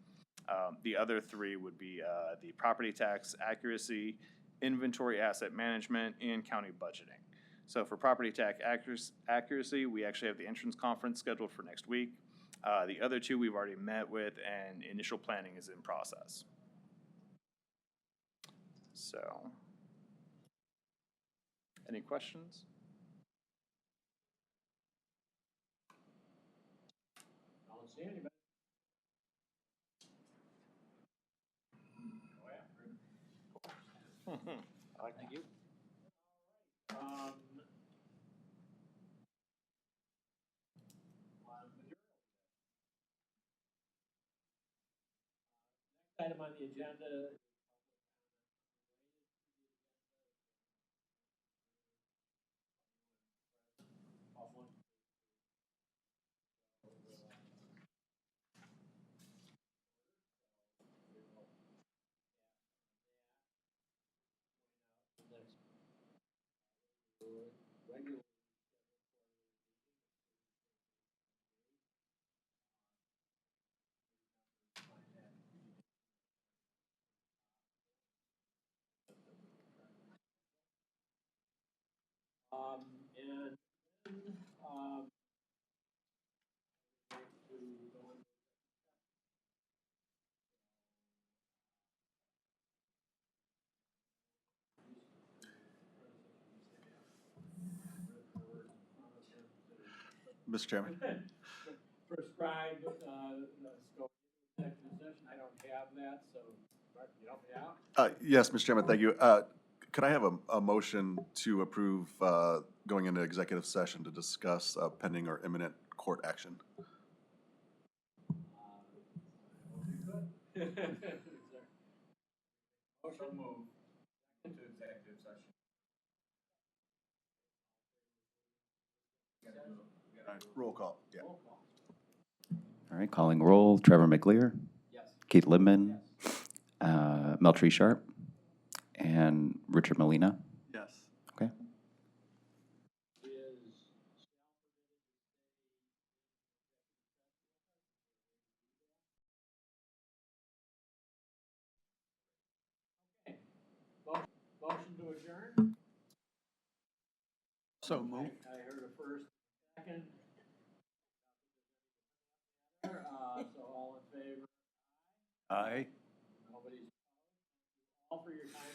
The other 3 would be the property tax accuracy, inventory asset management, and county budgeting. So for property tax accuracy, we actually have the entrance conference scheduled for next week. The other 2 we've already met with, and initial planning is in process. So, any questions? Don't see anybody. I like you. Um, Next item on the agenda. And um, to go into Mr. Chairman. prescribed, scope executive session, I don't have that, so, Mark, you help me out? Yes, Mr. Chairman, thank you. Could I have a motion to approve going into executive session to discuss pending or imminent court action? Is there- Motion move into executive session. Roll call, yeah. Roll call. All right, calling roll, Trevor McLear, Yes. Keith Libman, Mel Tree Sharp, and Richard Molina. Yes. Okay. Is okay. Motion to adjourn? So moved. I heard a first, second. So all in favor? Aye. Nobody's opposed. Thank you all for your time